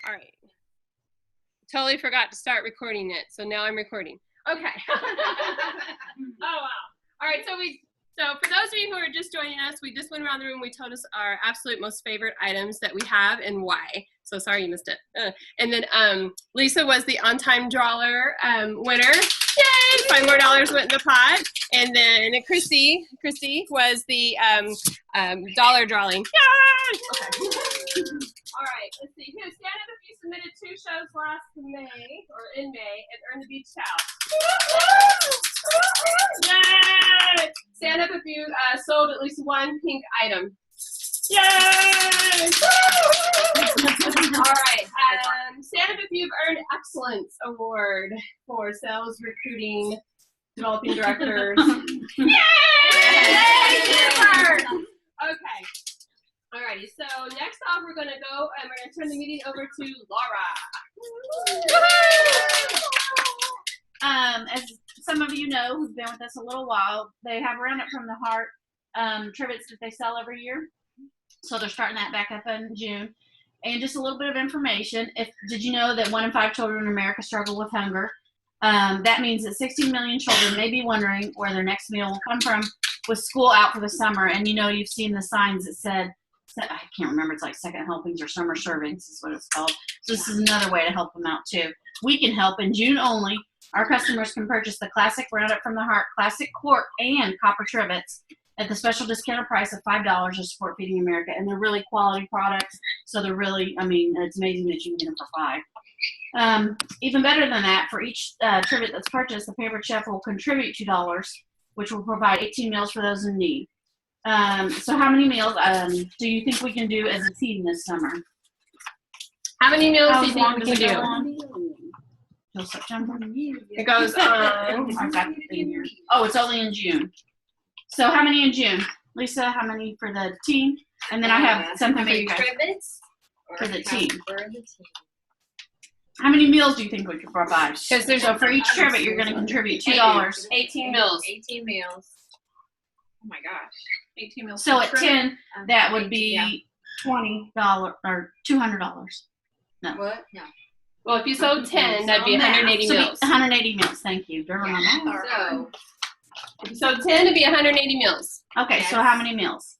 All right. Totally forgot to start recording it, so now I'm recording. Okay. Oh wow. All right, so for those of you who are just joining us, we just went around the room. We told us our absolute most favorite items that we have and why. So sorry you missed it. And then Lisa was the on-time drawer winner. Yay! $5 more went in the pot. And then Christy was the dollar drawing. Yay! Okay. All right, let's see. Here, stand up if you submitted 2 shows last May or in May and earned the beach towel. Yay! Stand up if you sold at least 1 pink item. Yay! All right. Stand up if you've earned Excellence Award for Sales Recruiting Developing Directors. Yay! Okay. Alrighty, so next off we're going to go and we're going to turn the meeting over to Laura. As some of you know who've been with us a little while, they have Roundup from the Heart trivets that they sell every year. So they're starting that back up in June. And just a little bit of information. Did you know that 1 in 5 children in America struggle with hunger? That means that 16 million children may be wondering where their next meal will come from with school out for the summer. And you know, you've seen the signs that said, I can't remember, it's like second helpings or summer servings is what it's called. So this is another way to help them out too. We can help. In June only, our customers can purchase the Classic Roundup from the Heart, Classic Quart, and Copper Trivets at the special discounted price of $5 to support Feeding America. And they're really quality products. So they're really, I mean, it's amazing that you can get them for $5. Even better than that, for each trivet that's purchased, the Pampered Chef will contribute $2, which will provide 18 meals for those in need. So how many meals do you think we can do as a team this summer? How many meals do you think we can do? Till September? It goes on. I've got the thing here. Oh, it's only in June. So how many in June? Lisa, how many for the team? And then I have something for you guys. For the team. How many meals do you think we could provide? So for each trivet, you're going to contribute $2. 18 meals. 18 meals. Oh my gosh. 18 meals. So at 10, that would be $20 or $200. No. What? No. Well, if you sold 10, that'd be 180 meals. 180 meals. Thank you. So, if you sold 10, it'd be 180 meals. Okay, so how many meals?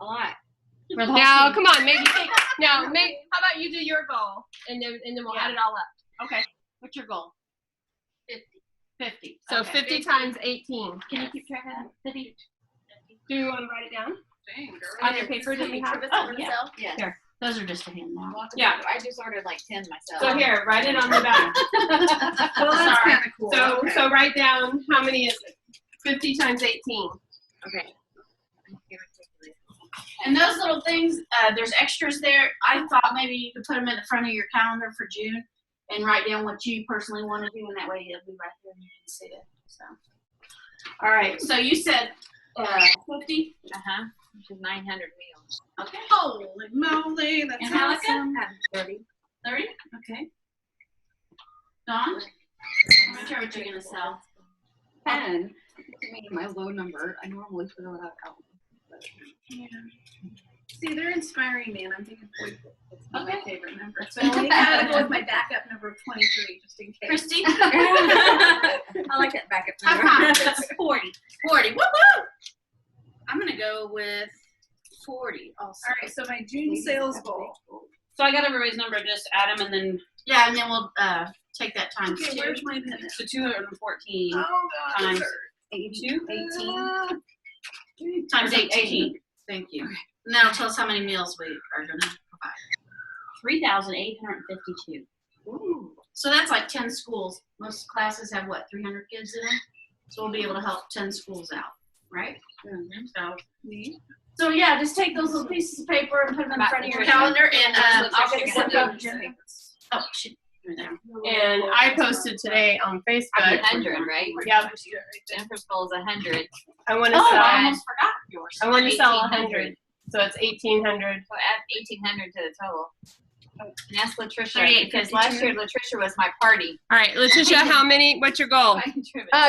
a lot. For the whole Now, team? come on, maybe. Now, how about you do your goal, and then we'll add it all up. Okay. What's your goal? 50. 50. So okay. 50 times 18. Can you keep track of that? 50. Do you want to write it down? Dang, girl. On your paper, did we have? Oh, yeah. Yeah. Here. Those are just a hand now. Yeah. I just ordered like 10 myself. So here, write it on the back. Well, that's Sorry. kind of cool. So write down how many is it? 50 times 18. Okay. And those little things, there's extras there. I thought maybe you could put them in the front of your calendar for June and write down what you personally want to do, and that way it'll be right there and you can see it. So, all right. So you said 50. Which is 900 meals. Okay. Holy moly, that's And Halika? awesome. 30. 30. Okay. Dawn, I'm sure what you're gonna sell. 10. To me, my low number. I normally throw it out. Yeah. See, they're inspiring me, and I'm thinking 40 is my Okay. favorite number. So I only had to go with my backup number of 23, just in case. Christy? I like that backup How number. confident? 40. 40. Woo-hoo! I'm gonna go with 40 also. All right, so my June sales goal. So I got everybody's number, just add them, and then Yeah, and then we'll take that times Okay, 2. where's my pen? so 214 Oh, God. times third. 82. 18. times 18. Thank you. Now tell us how many meals we are gonna provide. 3,852. Ooh. So that's like 10 schools. Most classes have what, 300 kids in them? So we'll be able to help 10 schools out, right? So yeah, just take those little pieces of paper and put them in front of your calendar, and I'll get this up. Oh, shoot. And I posted today on Facebook. 100, right? Yep. Jennifer's goal is 100. I want to Oh, I sell. almost forgot yours. I want to sell 1,800. 100. So it's 1,800. So add 1,800 to the total. And ask Latricia, 38, because last year Latricia was my party. All right, Letitia, how many? What's your goal?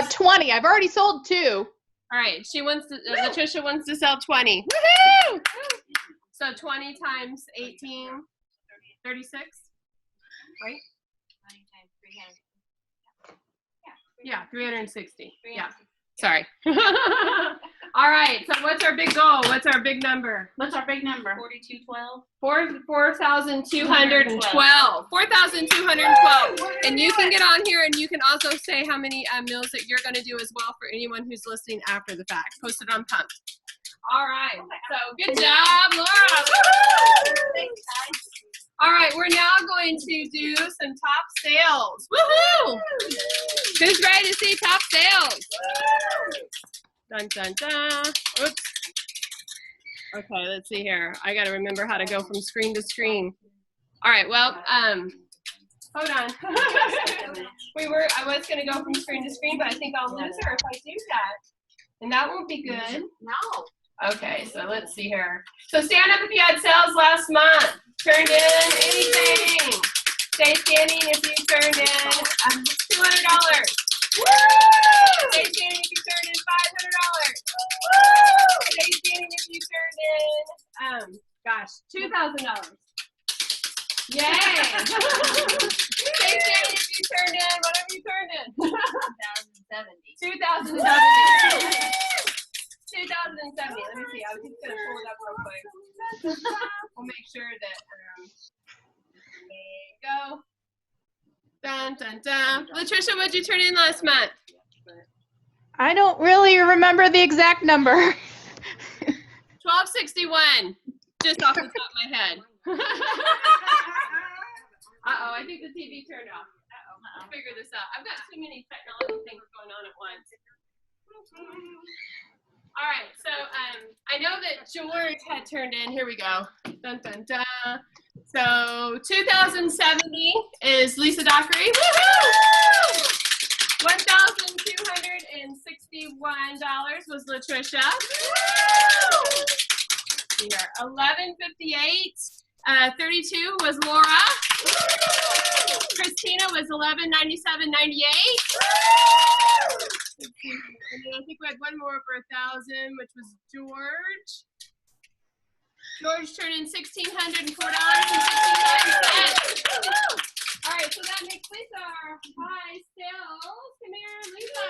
20. I've already sold 2. All right, she wants to. Latricia wants to sell 20. Woohoo! So 20 times 18, 36. right? Yeah, 360. Yeah. Sorry. All right. So what's our big goal? What's our big number? What's our big number? 4212. 4,212. 4,212. And you can get on here and you can also say how many meals that you're going to do as well for anyone who's listening after the fact. Post it on Pumped. All right. So good job, Laura. Thanks, guys. All right. We're now going to do some top sales. Woohoo! Who's ready to see top sales? Dun, dun, dun. Oops. Okay, let's see here. I got to remember how to go from screen to screen. All right, well, hold on. I was going to go from screen to screen, but I think I'll lose her if I do that. And that won't be good. No. Okay, so let's see here. So stand up if you had sales last month. Turned in anything. Stay standing if you turned in $200. Woo! Stay standing if you turned in $500. Woo! Stay standing if you turned in, $2,000. Yay! Stay standing if you turned in, whatever you turned in. 2,070. 2,070. Let me see. I was just going to pull it up real quick. We'll make sure that, there you go. Dun, dun, dun. Latricia, what'd you turn in last month? I don't really remember the exact number. 1261, just off the top of my head. Uh-oh, I think the TV turned off. Uh-oh, I'll figure this out. I've got too many technology things going on at once. All right, so I know that George had turned in. Here we go. Dun, dun, dun. So 2,070 is Lisa Dockery. Woohoo! $1,261 was Latricia. Here, 1158. 32 was Laura. Christina was 1197.98. And then I think we had one more over 1,000, which was George. George turned in $1,604.69. All right, so that makes Lisa our high sales. Come here, Lisa.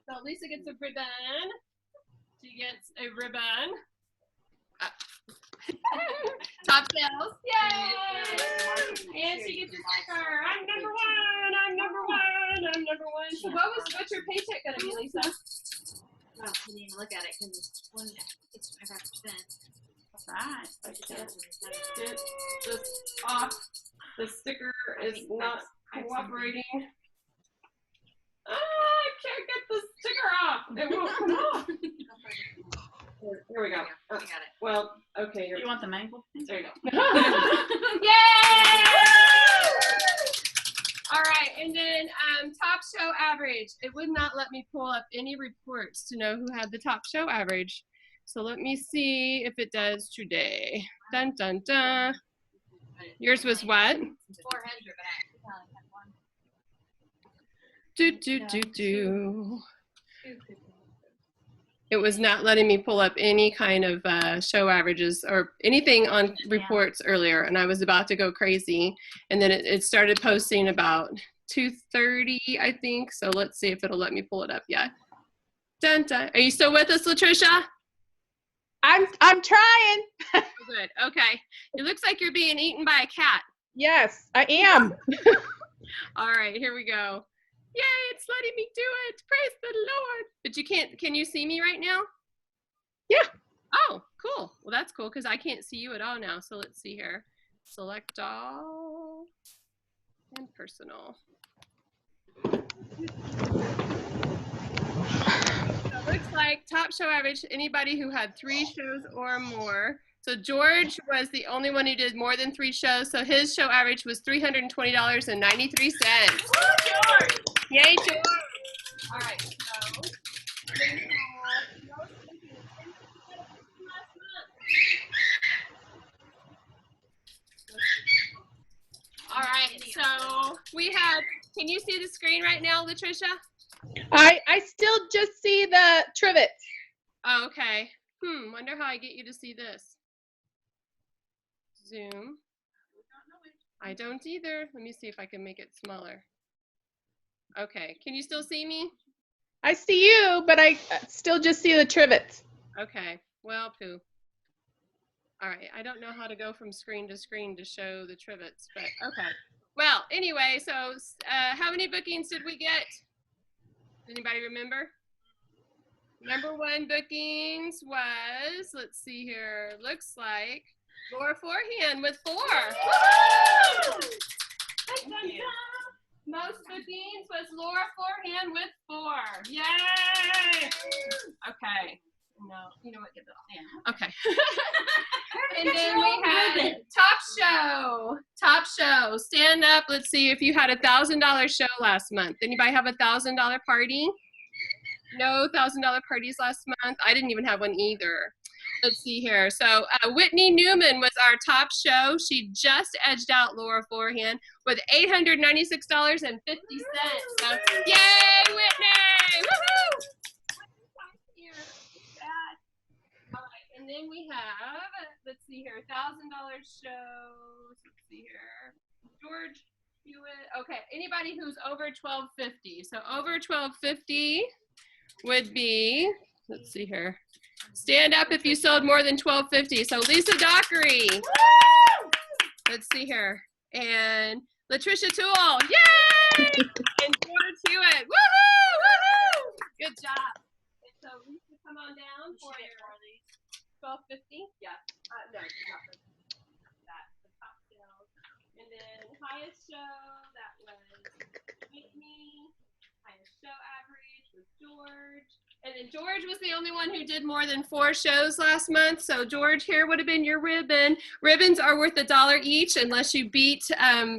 So Lisa gets a ribbon. She gets a ribbon. Top sales. Yay! And she gets a sticker. I'm number one. I'm number one. I'm number one. So what's your paycheck gonna be, Lisa? Oh, I didn't even look at it because it's 25%. Right. It's off. The sticker is not cooperating. I can't get the sticker off. It won't come off. Here we go. I got it. Well, okay. You want the mango? There you go. Yay! All right, and then top show average. It would not let me pull up any reports to know who had the top show average. So let me see if it does today. Dun, dun, dun. Yours was what? 400, but I only had one. Do. It was not letting me pull up any kind of show averages or anything on reports earlier, and I was about to go crazy. And then it started posting about 2:30, I think. So let's see if it'll let me pull it up yet. Dun, dun. Are you still with us, Latricia? I'm trying. Good. Okay. It looks like you're being eaten by a cat. Yes, I am. All right, here we go. Yay, it's letting me do it. Praise the Lord. But you can you see me right now? Yeah. Oh, cool. Well, that's cool because I can't see you at all now. So let's see here. Select all and personal. So it looks like top show average, anybody who had 3 shows or more. So George was the only one who did more than 3 shows. So his show average was $320.93. George! Yay, George! All right, so all right, so we have, can you see the screen right now, Latricia? I still just see the trivets. Oh, okay. Wonder how I get you to see this. Zoom. I don't either. Let me see if I can make it smaller. Okay, can you still see me? I see you, but I still just see the trivets. Okay, well, poo. All right, I don't know how to go from screen to screen to show the trivets, but okay. Well, anyway, so how many bookings did we get? Anybody remember? Number 1 bookings was, let's see here, looks like Laura Forehand with 4. Woo! Most bookings was Laura Forehand with 4. Yay! Okay. No, you know what? Get that off. Yeah. Okay. And then we had Top Show. Top Show. Stand up. Let's see if you had $1,000 show last month. Anybody have $1,000 party? No $1,000 parties last month. I didn't even have one either. Let's see here. So Whitney Newman was our top show. She just edged out Laura Forehand with $896.50. So, yay, Whitney! Woohoo! All right, and then we have, let's see here, $1,000 shows. Let's see here. George Hewitt. Okay, anybody who's over $1,250. So over $1,250 would be, let's see here. Stand up if you sold more than $1,250. So Lisa Dockery. Let's see here. And Latricia Toole. Yay! And George Hewitt. Woohoo! Woohoo! Good job. And so Lisa, come on down for your $1,250. Yeah. No, not that. The top sales. And then highest show, that was Whitney. Highest show average was George. And then George was the only one who did more than 4 shows last month. So George, here would have been your ribbon. Ribbons are worth $1 each unless you beat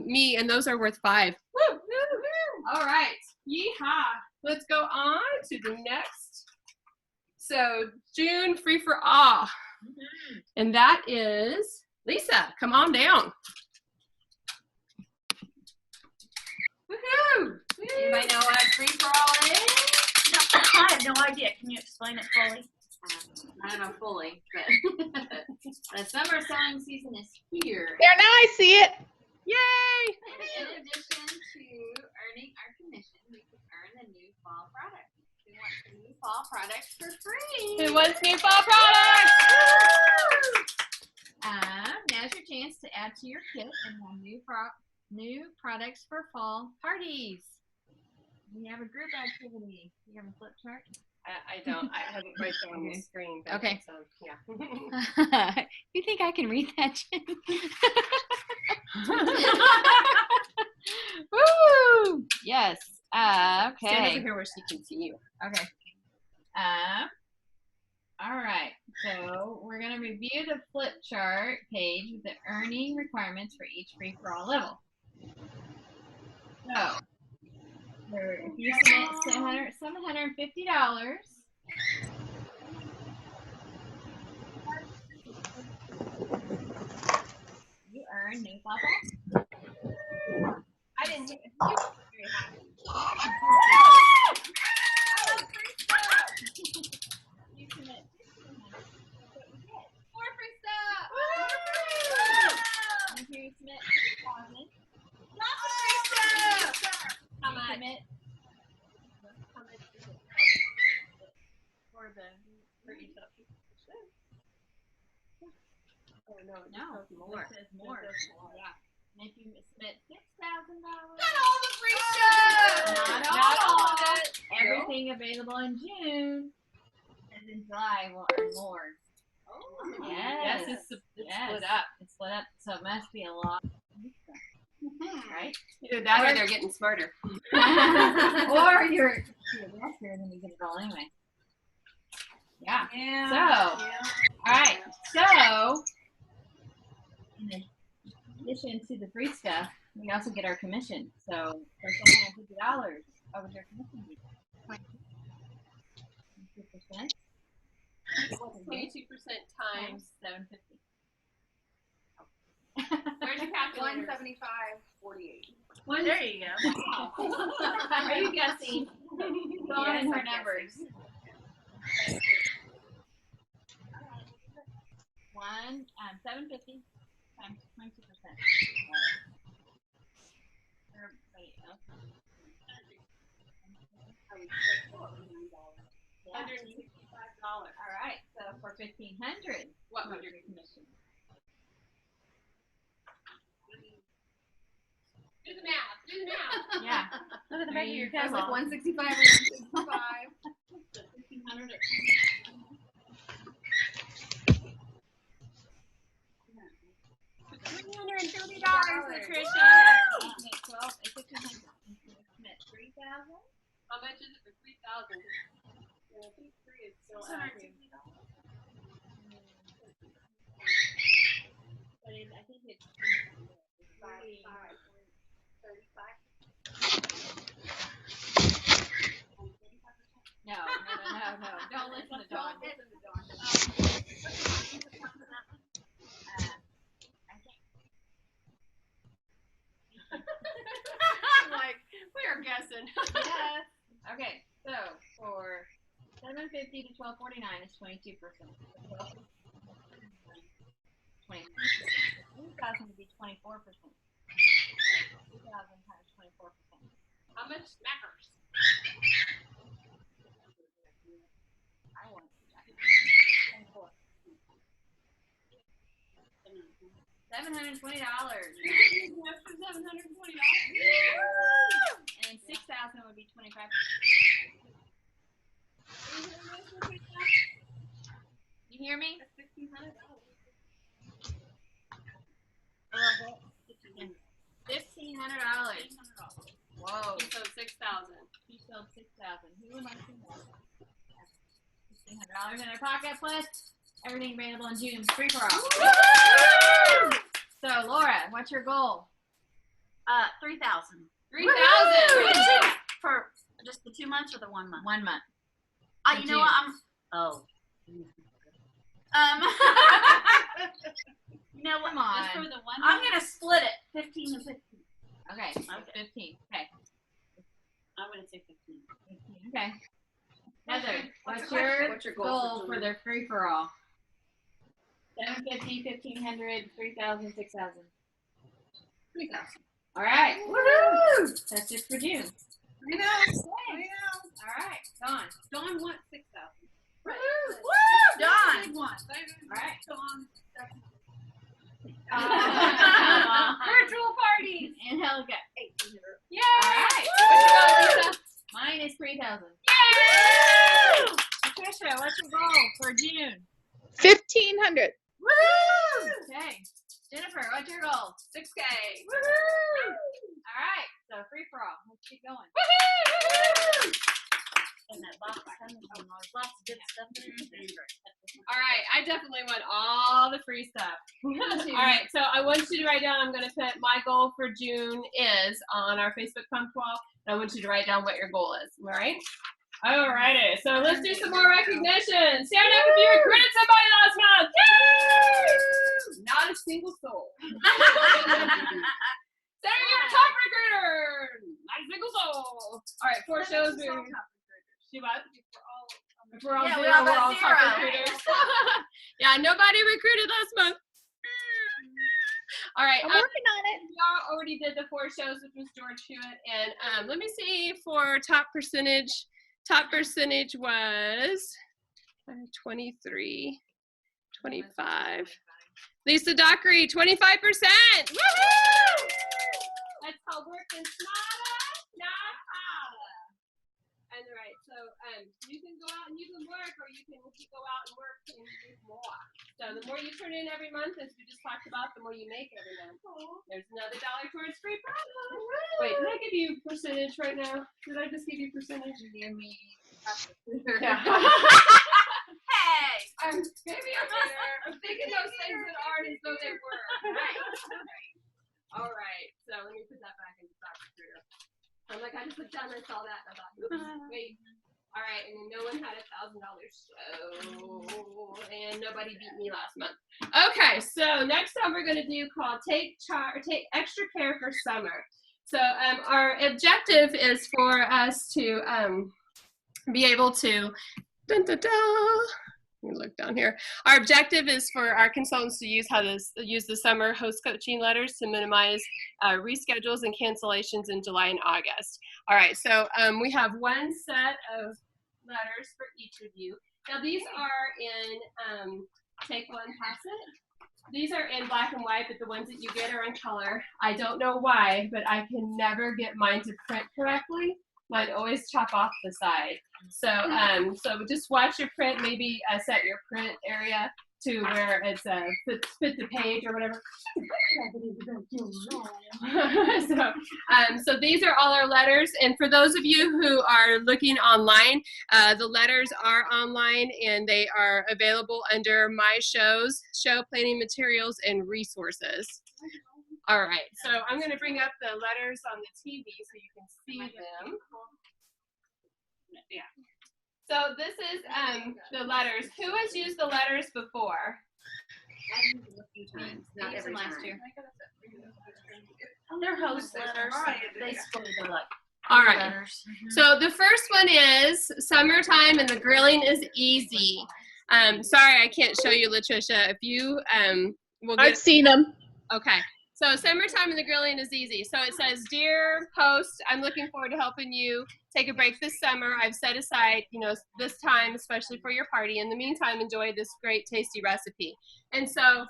me, and those are worth $5. Woo, woo, woo. All right. Yeehaw. Let's go on to the next. So June Free for All. And that is Lisa. Come on down. Woohoo! Anybody know what Free for All is? I have no idea. Can you explain it fully? I don't know fully, but the summer selling season is here. There, now I see it. Yay! And in addition to earning our commission, we can earn the new fall product. We want the new fall products for free. Who wants new fall products? Now's your chance to add to your kit and have new products for fall parties. We have a group activity. You have a flip chart? I don't. I haven't right there on the screen. But Okay. So, yeah. You think I can read that, Jen? Woo! Yes. Stand over Okay. here where she can see you. Okay. All right. So we're going to review the flip chart page with the earning requirements for each free-for-all level. So, if you submit $750, you earn new fall. I didn't hear You commit more free stuff. if you submit $6,000, Lots of free stuff. How you much? commit For each of you? Oh no, it No, says more. It says more. It says more. Yeah. And if you submit $6,000, Not all the free stuff. Not all. of it. everything available in June, and in July will earn more. Oh, Yes. Yes, it's Yes. split up. It's split up, so it must be a lot. Right? Either that or they're getting smarter. Or you're investor and then you get it all anyway. Yeah. So, all right. So, in addition to the free stuff, we also get our commission. So, for $750, what would your commission be? 22%. 22% times. 750. Where's your calculator? 175.48. There you go. Are you guessing? Go on in her numbers. 750 times $1,000. All right. So for 1,500, What would your commission? do the math? Do the math. Yeah. Look at the back of your I was like catalog. 165 or 165. So 1,500 at $330, $1,500. Patricia. 1,500. Commit 3,000. How much is it for 3,000? Yeah, I think 3 is still out. But I think it's 35. No. Don't listen to Dawn. I'm like, we are guessing. Yes. Okay. So for 750 to 1249 is 22%. 23%. 3,000 would be 24%. 2,000 times 24%. How much smackers? I want $24. $720. And 6,000 would be 25%. You hear me? $1,500. Whoa. He sold 6,000. You sold 6,000. Who would like to know? $1,500 in their pocket plus everything available in June. Free for all. So Laura, what's your goal? 3,000 3,000. for just the 2 months or the 1 month. 1 month. You know what? You know what? Come on. Just for the one. I'm gonna split it 15 and 15. Okay. So 15. Okay. I'm gonna say 15. 15. Okay. Heather, what's your goal for their free for all? 750, 1,500, 3,000, 6,000. 3,000. All right. Woohoo! That's just for June. I know. All right. Dawn. Dawn wants 6,000. Woo! Dawn. Big one. All right. Dawn. Virtual parties. And Helga. Yay. All right. What's your goal, Lisa? Mine is 3,000. Yay! Patricia, what's your goal for June? 1,500. Woo! Okay. Jennifer, what's your goal? 6K. Woohoo! All right. So free for all. Let's keep going. Woohoo! And that box comes with lots of good stuff in it. All right, I definitely want all the free stuff. All right, so I want you to write down, I'm going to put my goal for June is on our Facebook pump wall, and I want you to write down what your goal is, all right? All righty, so let's do some more recognition. Stand up if you recruited somebody last month. Yay! Not a single soul. Say you're a top recruiter. Not a single soul. All right, 4 shows. She what? If we're all Yeah, zero, we all we're got all top zero. recruiters. Yeah, nobody recruited last month. All right. I'm working on it. Y'all already did the 4 shows, which was George Hewitt. And let me see for top percentage. Top percentage was 23, 25. Lisa Dockery, 25%. Woohoo! That's called working smarter, not harder. And right, so you can go out and you can work, or you can go out and work and do more. So the more you turn in every month, as we just talked about, the more you make every month. There's another $1 towards free product. Wait, did I give you percentage right now? Did I just give you percentage? You give me. Yeah. Hey. Maybe I'm here. I'm thinking those things that aren't as though they were. All right. So let me put that back in the stock recruiter. I'm like, I just looked down and I saw that. And I thought, oops, wait. All right. And then no one had $1,000 show. And nobody beat me last month. Okay. So next time we're going to do called Take Extra Care for Summer. So our objective is for us to be able to, let me look down here. Our objective is for our consultants to use the summer host coaching letters to minimize reschedules and cancellations in July and August. All right, so we have 1 set of letters for each of you. Now these are in, take one, pass it. These are in black and white, but the ones that you get are in color. I don't know why, but I can never get mine to print correctly. Mine always chop off the side. So, so just watch your print. Maybe set your print area to where it's fit the page or whatever. So these are all our letters, and for those of you who are looking online, the letters are online and they are available under My Shows, Show Planning Materials and Resources. All right, so I'm going to bring up the letters on the TV so you can see them. Yeah. So this is the letters. Who has used the letters before? I've used it a few times, not every time. Last year. They're host letters. They spoke the like. All right. Letters. So the first one is summertime and the grilling is easy. Sorry, I can't show you, Latricia. If you will get. I've seen them. Okay. So summertime and the grilling is easy. So it says, dear host, I'm looking forward to helping you take a break this summer. I've set aside, this time, especially for your party. In the meantime, enjoy this great, tasty recipe. And so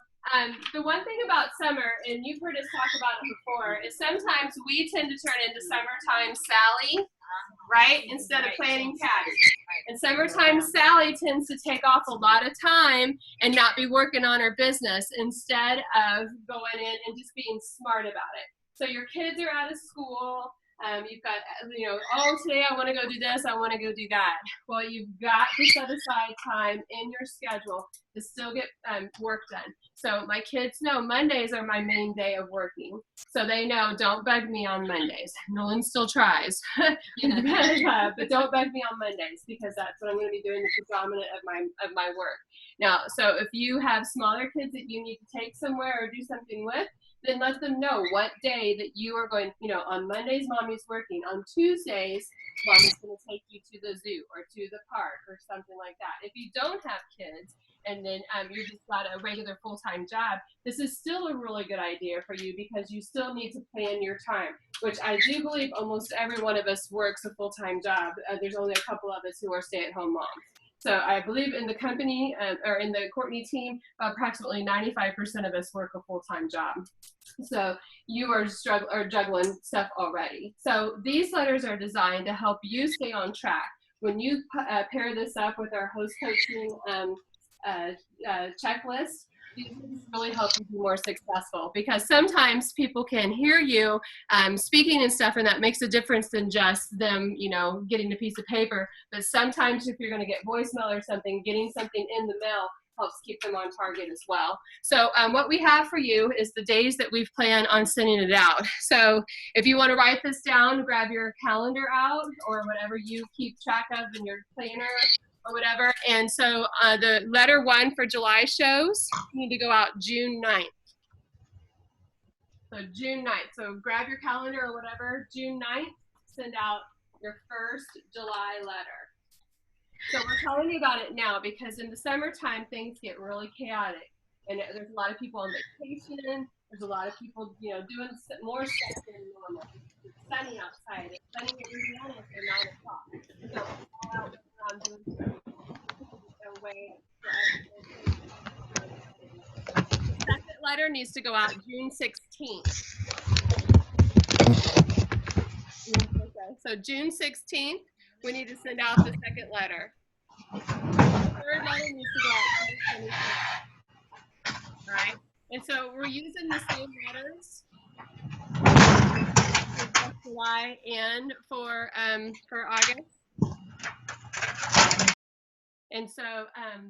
the one thing about summer, and you've heard us talk about it before, is sometimes we tend to turn into summertime Sally, right? Instead of planning Patty. And summertime Sally tends to take off a lot of time and not be working on her business instead of going in and just being smart about it. So your kids are out of school. You've got, oh, today I want to go do this, I want to go do that. Well, you've got to set aside time in your schedule to still get work done. So my kids know Mondays are my main day of working. So they know, don't bug me on Mondays. Nolan still tries, but don't bug me on Mondays because that's what I'm going to be doing the predominant of my work. Now, so if you have smaller kids that you need to take somewhere or do something with, then let them know what day that you are going, on Mondays, mommy's working. On Tuesdays, mommy's going to take you to the zoo or to the park or something like that. If you don't have kids and then you just got a regular full-time job, this is still a really good idea for you because you still need to plan your time, which I do believe almost every one of us works a full-time job. There's only a couple of us who are stay-at-home moms. So I believe in the company or in the Courtney team, approximately 95% of us work a full-time job. So you are juggling stuff already. So these letters are designed to help you stay on track. When you pair this up with our host coaching checklist, these really help you be more successful because sometimes people can hear you speaking and stuff, and that makes a difference than just them, getting a piece of paper. But sometimes if you're going to get voicemail or something, getting something in the mail helps keep them on target as well. So what we have for you is the days that we've planned on sending it out. So if you want to write this down, grab your calendar out or whatever you keep track of in your planner or whatever. And so the letter 1 for July shows need to go out June 9th. So June 9th. So grab your calendar or whatever. June 9th, send out your first July letter. So we're telling you about it now because in the summertime, things get really chaotic. And there's a lot of people on vacation. There's a lot of people, doing more stuff than normal. It's sunny outside. It's sunny in Louisiana after 9 o'clock. So all out around doing stuff. Way for the second letter needs to go out June 16th. Okay, so June 16th, we need to send out the second letter. The third letter needs to go out June 25th. All right, and so we're using the same letters for July and for August. And so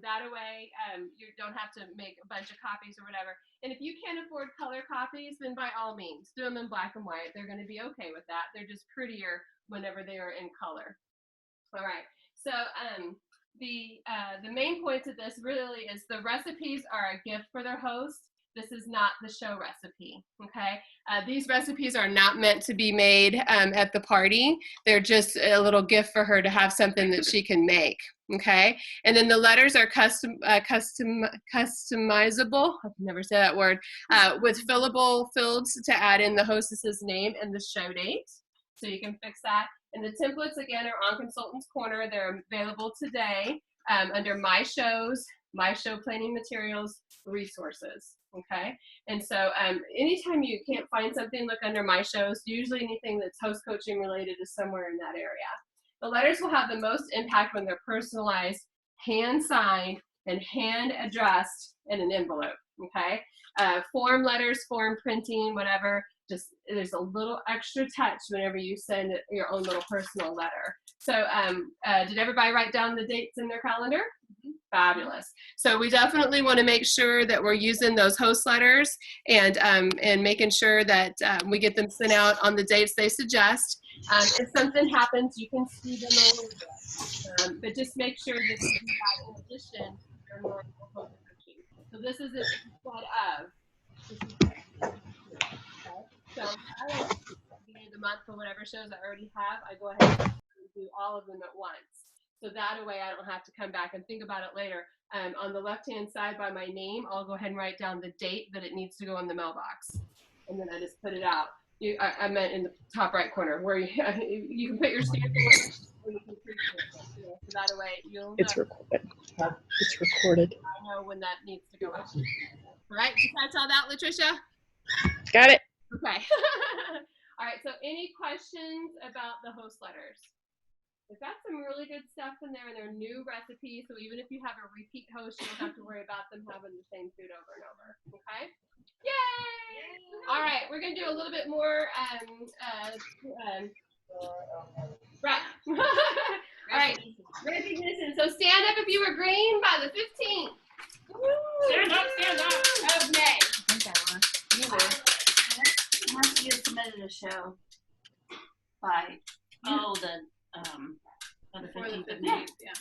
that way you don't have to make a bunch of copies or whatever. And if you can't afford color copies, then by all means, do them in black and white. They're going to be okay with that. They're just prettier whenever they are in color. All right. So the main point of this really is the recipes are a gift for their host. This is not the show recipe, okay? These recipes are not meant to be made at the party. They're just a little gift for her to have something that she can make, okay? And then the letters are customizable, I can never say that word, with fillable fields to add in the hostess's name and the show date. So you can fix that. And the templates, again, are on Consultant's Corner. They're available today. under My Shows, My Show Planning Materials, Resources. Okay, and so anytime you can't find something, look under My Shows. Usually anything that's host coaching related is somewhere in that area. The letters will have the most impact when they're personalized, hand signed, and hand addressed in an envelope. Okay, form letters, form printing, whatever. Just there's a little extra touch whenever you send your own little personal letter. So did everybody write down the dates in their calendar? Fabulous. So we definitely want to make sure that we're using those host letters and making sure that we get them sent out on the dates they suggest. If something happens, you can see them a little bit. But just make sure that you do that in addition to your normal host coaching. So this is instead of. So I don't, at the beginning of the month for whatever shows I already have, I go ahead and do all of them at once. So that way I don't have to come back and think about it later. On the left-hand side by my name, I'll go ahead and write down the date that it needs to go in the mailbox. And then I just put it out. I meant in the top right corner where you can put your stamp in and you can pre-stamp it. So that way you'll know. It's recorded. It's recorded. I know when that needs to go out. All right, did you catch all that, Latricia? Got it. Okay. All right, so any questions about the host letters? We've got some really good stuff in there, and they're new recipes, so even if you have a repeat host, you don't have to worry about them having the same food over and over, okay? Yay! All right, we're going to do a little bit more, right. All right, recognition. So stand up if you were green by the 15th. Stand up of May. You were. Once you submitted a show by the 15th of May. Yeah.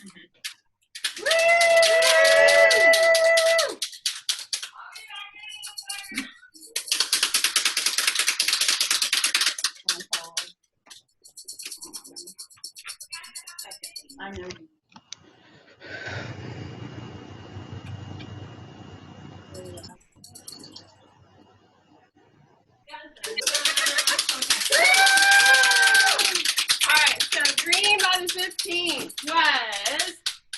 I know. Alright, so green by the 15th was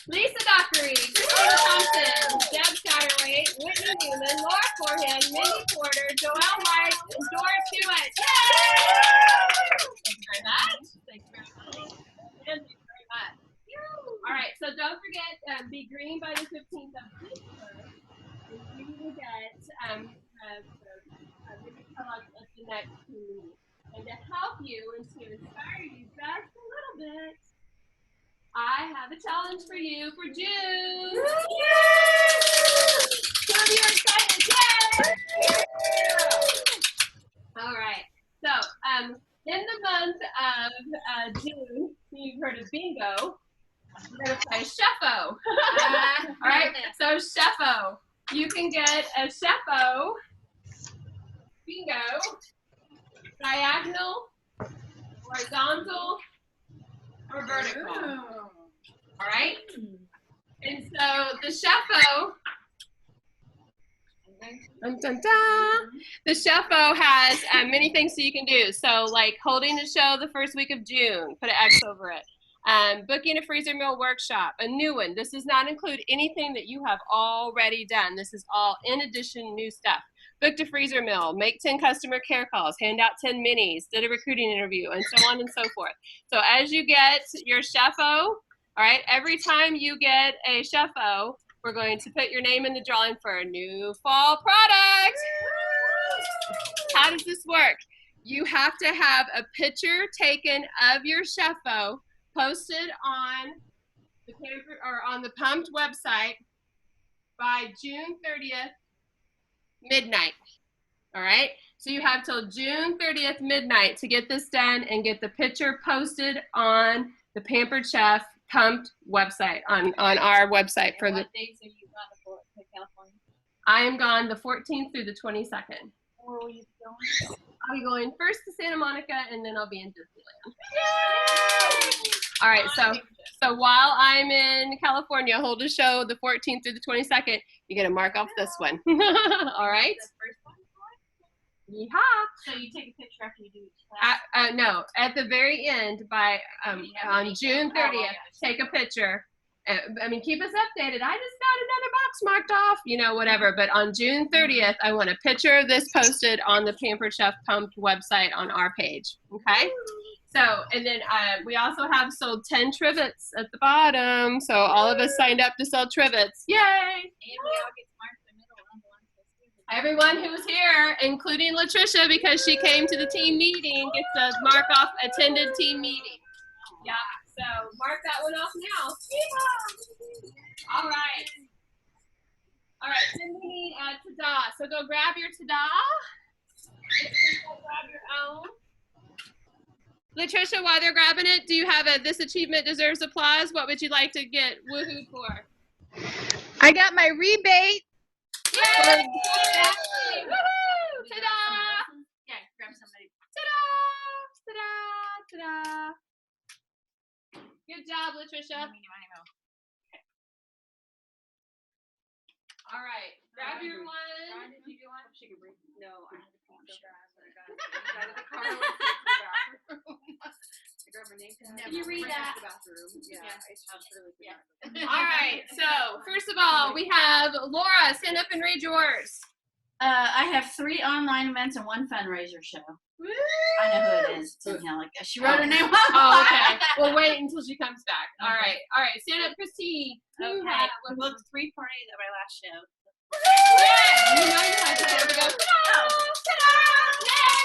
Lisa Dockery, Christina Thompson, Deb Satterwhite, Whitney Newman, Laura Forehead, Mindy Porter, Joelle White, and Dora Hewitt. Thank you very much. Thank you very much. And thank you very much. Alright, so don't forget, be green by the 15th of this month. And you will get at the next meeting. And to help you and to inspire you just a little bit, I have a challenge for you for June. Yay! Some of you are excited. Yay! All right. So, in the month of June, you've heard of bingo. We're going to play Chefo. All right. So, Chefo. You can get a Chefo bingo, diagonal, horizontal, or vertical. All right? And so the Chefo, the Chefo has many things that you can do. So like holding the show the first week of June, put an X over it. Booking a freezer meal workshop, a new one. This does not include anything that you have already done. This is all in addition new stuff. Booked a freezer meal, make 10 customer care calls, hand out 10 minis, did a recruiting interview, and so on and so forth. So as you get your Chefo, all right, every time you get a Chefo, we're going to put your name in the drawing for a new fall product. How does this work? You have to have a picture taken of your Chefo posted on the or on the Pumped website by June 30th midnight. All right, so you have till June 30th midnight to get this done and get the picture posted on the Pampered Chef Pumped website on our website. For the dates are you gone to California? I am gone the 14th through the 22nd. Where will you be going? I'll be going first to Santa Monica and then I'll be in Disneyland. Yay! All right, so while I'm in California, hold a show the 14th through the 22nd. You get to mark off this one. All right. The first one? Yeehaw. So you take a picture after you do each class? No, at the very end by on June 30th, take a picture I mean, keep us updated. I just got another box marked off, you know, whatever. But on June 30th, I want a picture of this posted on the Pampered Chef Pumped website on our page. Okay. So, and then we also have sold 10 trivets at the bottom. So all of us signed up to sell trivets. Yay! And we all get marked in the middle on the ones that's good. Everyone who's here, including Latricia, because she came to the team meeting, gets a mark off attended team meeting. Yeah, so mark that one off now. All right. All right, then we need ta-da. So go grab your ta-da. Go grab your own. Latricia, while they're grabbing it, do you have a "This achievement deserves applause"? What would you like to get woohoo for? I got my rebate. Yay! Woohoo! Ta-da! Yeah, grab somebody. Ta-da! Ta-da! Ta-da! Good job, Latricia. All right, grab your one. Did you do one? She could bring. No, I had to pee so fast that I got out of the car. I went to the bathroom. I grabbed my name tag. Can you read that? The bathroom. Yeah, I really forgot. All right, so first of all, we have Laura. Stand up and read yours. I have 3 online events and 1 fundraiser show. Woo! I know who it is. It's Angelica. She wrote her name on the Oh, flyer. okay. We'll wait until she comes back. All right. All right. Stand up, Christine. You Okay. have We booked 3 parties at my last show. You know you had to. There we go. Ta-da! Ta-da! Yay!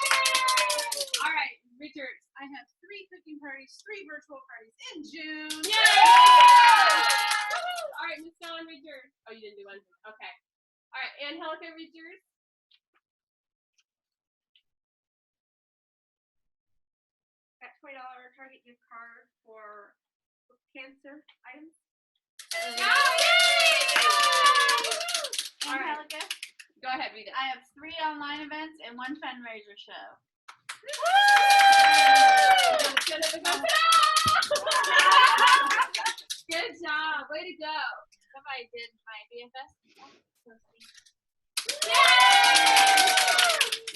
All right. Richard. I have 3 cooking parties, 3 virtual parties in June. Yay! All right, Miss Dawn, read yours. Oh, you didn't do one. Okay. All right, Angelica, read yours. Got $20 Target gift card for cancer items. All right. Angelica, Go ahead, read it. I have 3 online events and 1 fundraiser show. Good job. Way to go. Somebody did my BFS.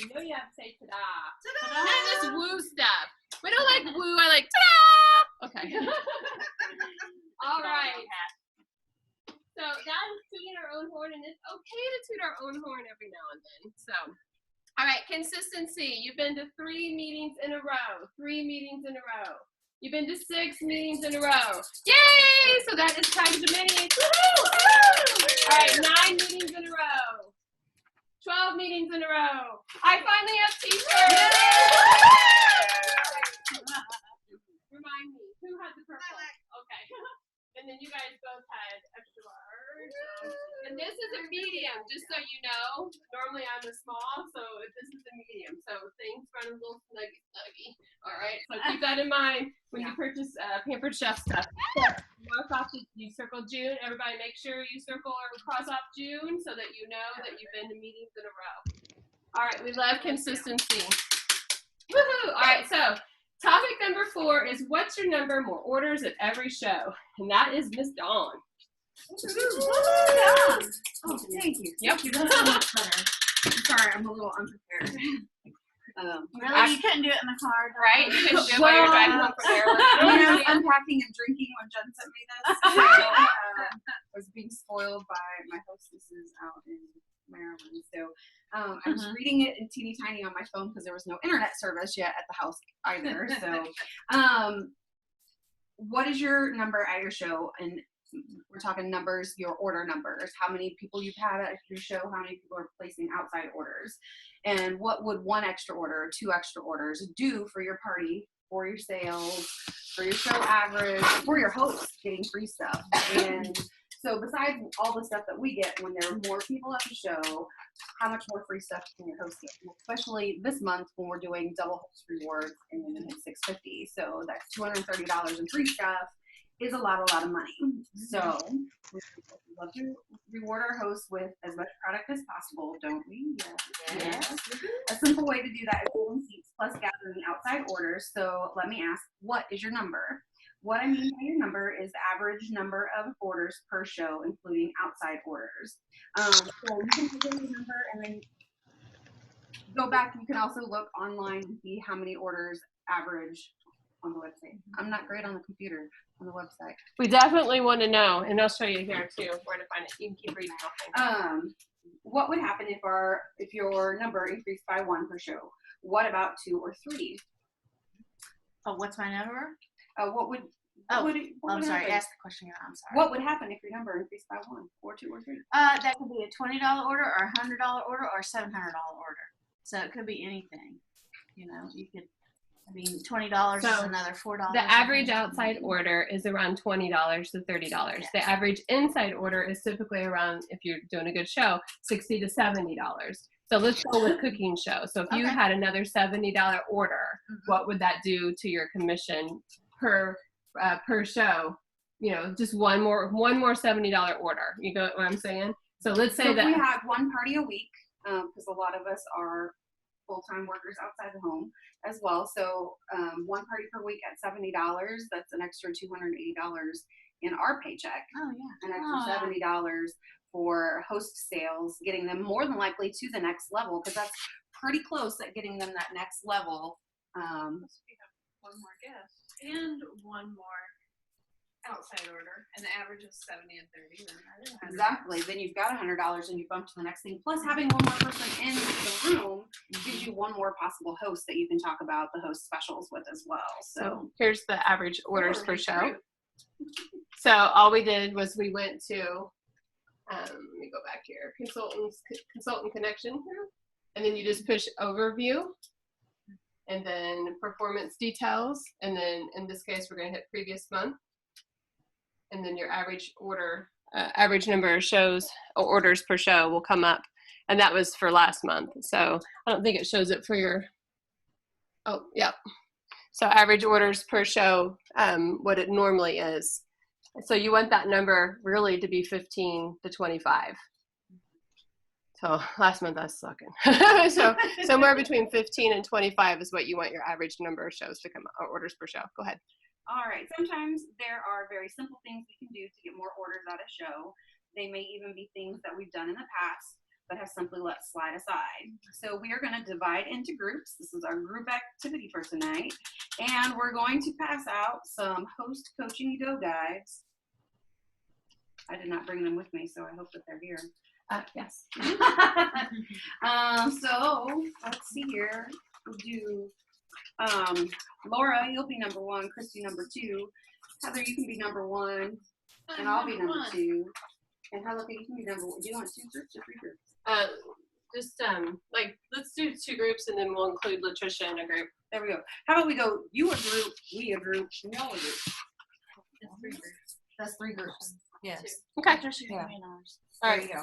You know you have to say ta-da. Ta-da. Not just woo stuff. We don't like woo. I like ta-da. Okay. All right. So that is tooting our own horn, and it's okay to toot our own horn every now and then. So, all right, consistency. You've been to 3 meetings in a row. 3 meetings in a row. You've been to 6 meetings in a row. Yay! So that is times the meetings. Woohoo! All right, 9 meetings in a row. 12 meetings in a row. I finally have t-shirts. Remind me, who had the purple? Okay. And then you guys both had extra large. And this is a medium, just so you know. Normally I'm a small, so this is a medium. So things run a little snuggy. All right, so keep that in mind when you purchase Pampered Chef stuff. Mark off, you circle June. Everybody make sure you circle or cross off June so that you know that you've been to meetings in a row. All right, we love consistency. Woohoo! All right, so topic number 4 is what's your number more orders at every show? And that is Miss Dawn. Oh, thank you. Yep. That's so much better. I'm sorry, I'm a little unprepared. Really? You couldn't do it in the car, though? Right? You couldn't do it while you're driving home from Maryland. I was unpacking and drinking when Jen sent me this. So, I was being spoiled by my hostesses out in Maryland. So I was reading it in teeny tiny on my phone because there was no internet service yet at the house either. So what is your number at your show? And we're talking numbers, your order numbers, how many people you've had at your show, how many people are placing outside orders, and what would 1 extra order or 2 extra orders do for your party, for your sales, for your show average, for your hosts getting free stuff. And so besides all the stuff that we get when there are more people at the show, how much more free stuff can your host get? Especially this month when we're doing double host rewards and it's $650. So that's $230 in free stuff is a lot of money. So we love to reward our hosts with as much product as possible, don't we? Yes. A simple way to do that is pulling seats plus gathering outside orders. So let me ask, what is your number? What I mean by your number is the average number of orders per show, including outside orders. So you can put in your number and then go back. You can also look online and see how many orders average on the website. I'm not great on the computer on the website. We definitely want to know, and I'll show you here too where to find it. You can keep reading. What would happen if your number increased by 1 per show? What about 2 or 3? Oh, what's my number? What would I'm would sorry. happen? Ask the question again. I'm sorry. What would happen if your number increased by 1 or 2 or 3? That could be a $20 order or a $100 order or a $700 order. So it could be anything. You know, you could. I mean, $20 So is another $4. The average outside order is around $20 to $30. Yes. The average inside order is typically around, if you're doing a good show, $60 to $70. So let's go with cooking show. So if you Okay. had another $70 order, what would that do to your commission per show? You know, just one more $70 order. You go what I'm saying? So let's say So that if we had 1 party a week, because a lot of us are full-time workers outside the home as well. So 1 party per week at $70, that's an extra $280 in our paycheck. Oh yeah. An extra $70 for host sales, getting them more than likely to the next level, because that's pretty close at getting them that next level. Unless we have 1 more guest and 1 more outside order, and the average is 70 and 30. Then Exactly. Then you've got $100 and you bump to the next thing. Plus, having 1 more person in the room gives you 1 more possible host that you can talk about the host specials with as well. So here's the average orders per show. So all we did was we went to, let me go back here, consultant connection here, and then you just push overview, and then performance details, and then in this case we're going to hit previous month, and then your average order, average number of shows or orders per show will come up, and that was for last month. So I don't think it shows it for your. Oh, yeah. So average orders per show, what it normally is. So you want that number really to be 15 to 25. So last month I was sucking. So somewhere between 15 and 25 is what you want your average number of shows to come out, or orders per show. Go ahead. all right, sometimes there are very simple things we can do to get more orders out of show. They may even be things that we've done in the past but have simply let slide aside. So we are going to divide into groups. This is our group activity for tonight. And we're going to pass out some host coaching go guides. I did not bring them with me, so I hope that they're here. Yes. So let's see here. We'll do Laura, you'll be number 1, Christy number 2. Heather, you can be number 1, and I'll be number 2. And Hello, you can be number 1. Do you want 2 groups or 3 groups? Like let's do 2 groups, and then we'll include Latricia in a group. There we go. How about we go, you a group, we a group, and y'all a group. It's 3 groups. That's 3 groups. Yes. Okay. Yeah. All There right. you go.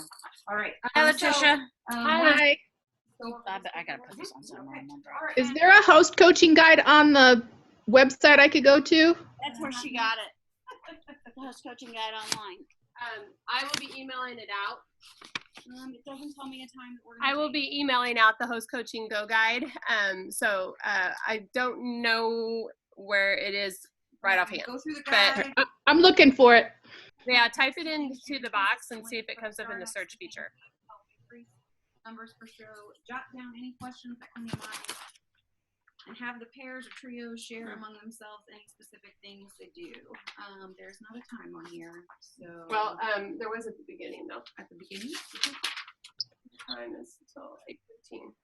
All right. Hi, Latricia. Hi. I gotta put this on somewhere. Is there a host coaching guide on the website I could go to? That's where she got it. The host coaching guide online. I will be emailing it out. It doesn't tell me a time that we're I will be emailing out the host coaching go guide. So I don't know where it is right offhand. Go through the But guide. I'm looking for it. yeah, type it into the box and see if it comes up in the search feature. Numbers per show. Jot down any questions that come to mind, and have the pairs or trios share among themselves any specific things they do. There's not a time on here, so. Well, there was at the beginning though. At the beginning. Time is until 8:15.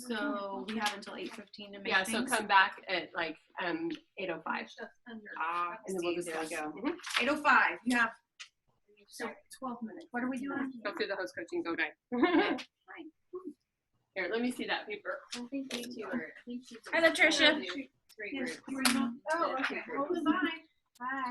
So we have until 8:15 to make Yeah, things. so come back at like 8:05. And And then we'll discuss. There we go. Mhm. 8:05. You have 12 minutes. What are we doing? Go through the host coaching go guide. Here, let me see that paper. Hi, Latricia. Oh, okay. Hold the line.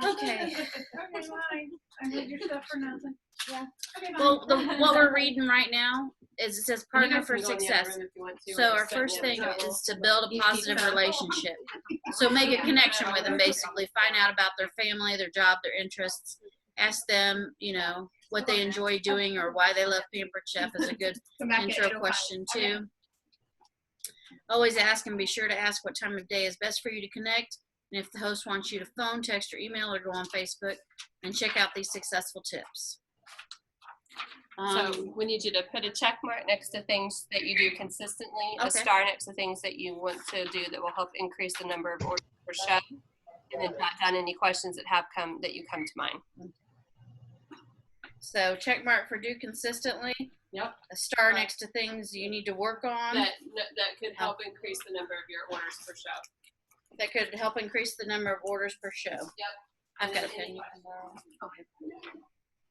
Okay. Okay, fine. I need your stuff for nothing. Yeah. Okay, Well, what we're reading right now is it says You partner guys for can go in the other success. room if you want to, So or our sit in first the thing other is to build a positive relationship. So make a connection with them, basically. Find out about their family, their job, their interests. Ask them, what they enjoy doing or why they love Pampered Chef is a good intro question too. Always ask and be sure to ask what time of day is best for you to connect. And if the host wants you to phone, text, or email, or go on Facebook and check out these successful tips. So we need you to put a check mark next to things that you do consistently, a Okay. star next to things that you want to do that will help increase the number of orders per show, and then jot down any questions that come to mind. So check mark for do consistently. Yep. A star next to things you need to work on. That could help increase the number of your orders per show. That could help increase the number of orders per show. Yep. I've got a pen.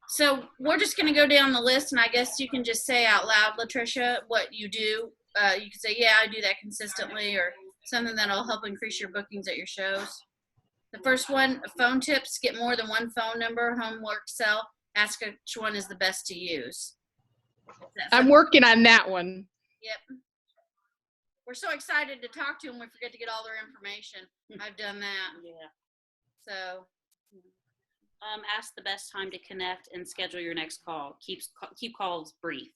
So we're just going to go down the list, and I guess you can just say out loud, Latricia, what you do. You can say, yeah, I do that consistently, or something that'll help increase your bookings at your shows. The first one, phone tips, get more than one phone number, homework, sell, ask which one is the best to use. I'm working on that one. Yep. We're so excited to talk to them, we forget to get all their information. I've done that. Yeah. So, Ask the best time to connect and schedule your next call. Keep calls brief.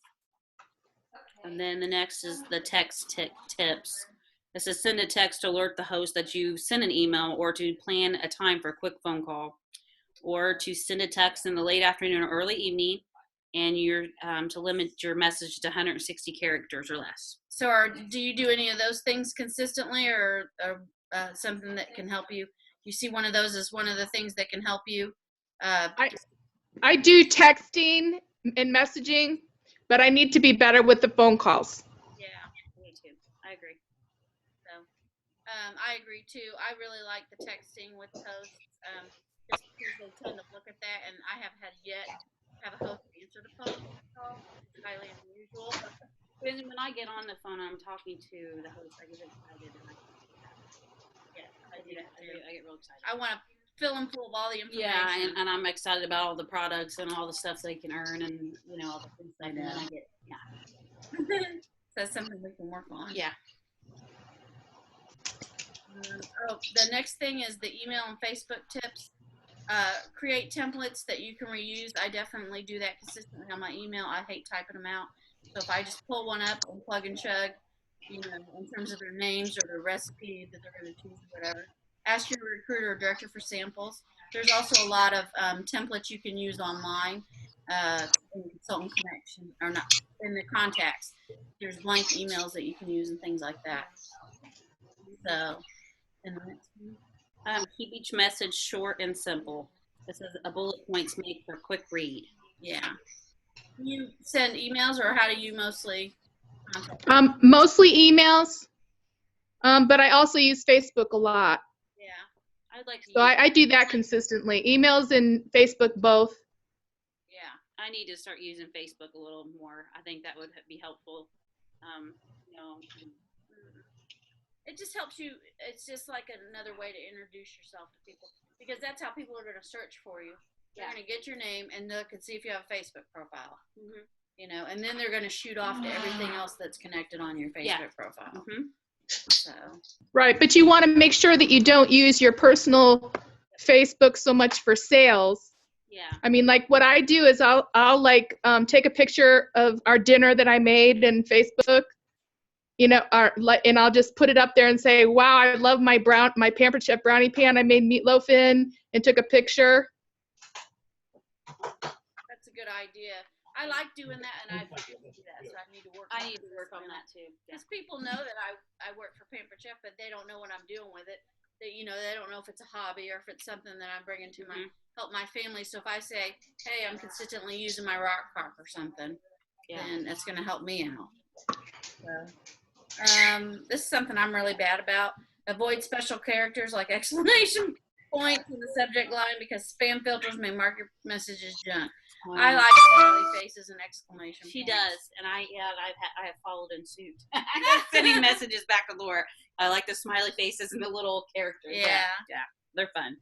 And then the next is the text tips. This is send a text to alert the host that you sent an email, or to plan a time for a quick phone call, or to send a text in the late afternoon or early evening, and you're to limit your message to 160 characters or less. So do you do any of those things consistently, or something that can help you? You see one of those as one of the things that can help you? I do texting and messaging, but I need to be better with the phone calls. Yeah, me too. I agree. So, I agree too. I really like the texting with hosts, just because they tend to look at that, and I haven't had yet have a host answer the phone call. It's highly unusual. When I get on the phone, I'm talking to the host. I get excited. I do that too. I get real excited. I want to fill them full of all the information. Yeah, and I'm excited about all the products and all the stuff they can earn, and all the things like that. I get, That's something we can work on. Yeah. The next thing is the email and Facebook tips. Create templates that you can reuse. I definitely do that consistently on my email. I hate typing them out. So if I just pull one up and plug and chug, in terms of their names or their recipe that they're going to choose or whatever. Ask your recruiter or director for samples. There's also a lot of templates you can use online in the consultant connection, or not, in the contacts. There's blank emails that you can use and things like that. So, and the next one. Keep each message short and simple. This is a bullet points made for a quick read. Yeah. You send emails, or how do you mostly contact? Mostly emails, but I also use Facebook a lot. Yeah, I'd like to. So I do that consistently. Emails and Facebook both. Yeah, I need to start using Facebook a little more. I think that would be helpful. It just helps you. It's just like another way to introduce yourself to people, because that's how people are going to search for you. They're going to get your name and look and see if you have a Facebook profile. Mm-hmm. And then they're going to shoot off to everything else that's connected on your Facebook profile. Mm-hmm. So. Right, but you want to make sure that you don't use your personal Facebook so much for sales. Yeah. I mean, like what I do is I'll take a picture of our dinner that I made in Facebook, and I'll just put it up there and say, wow, I love my Pampered Chef brownie pan I made meatloaf in, and took a picture. That's a good idea. I like doing that, and I do that, so I need to work on that too. Because people know that I work for Pampered Chef, but they don't know what I'm doing with it. They don't know if it's a hobby or if it's something that I'm bringing to help my family. So if I say, hey, I'm consistently using my rock crock or something, then that's going to help me out. So, this is something I'm really bad about. Avoid special characters like exclamation points in the subject line, because spam filters may mark your messages junk. Wow. I like smiley faces and exclamation points. She does, and I have followed in suit. Sending messages back to Laura. I like the smiley faces and the little characters. Yeah, they're fun.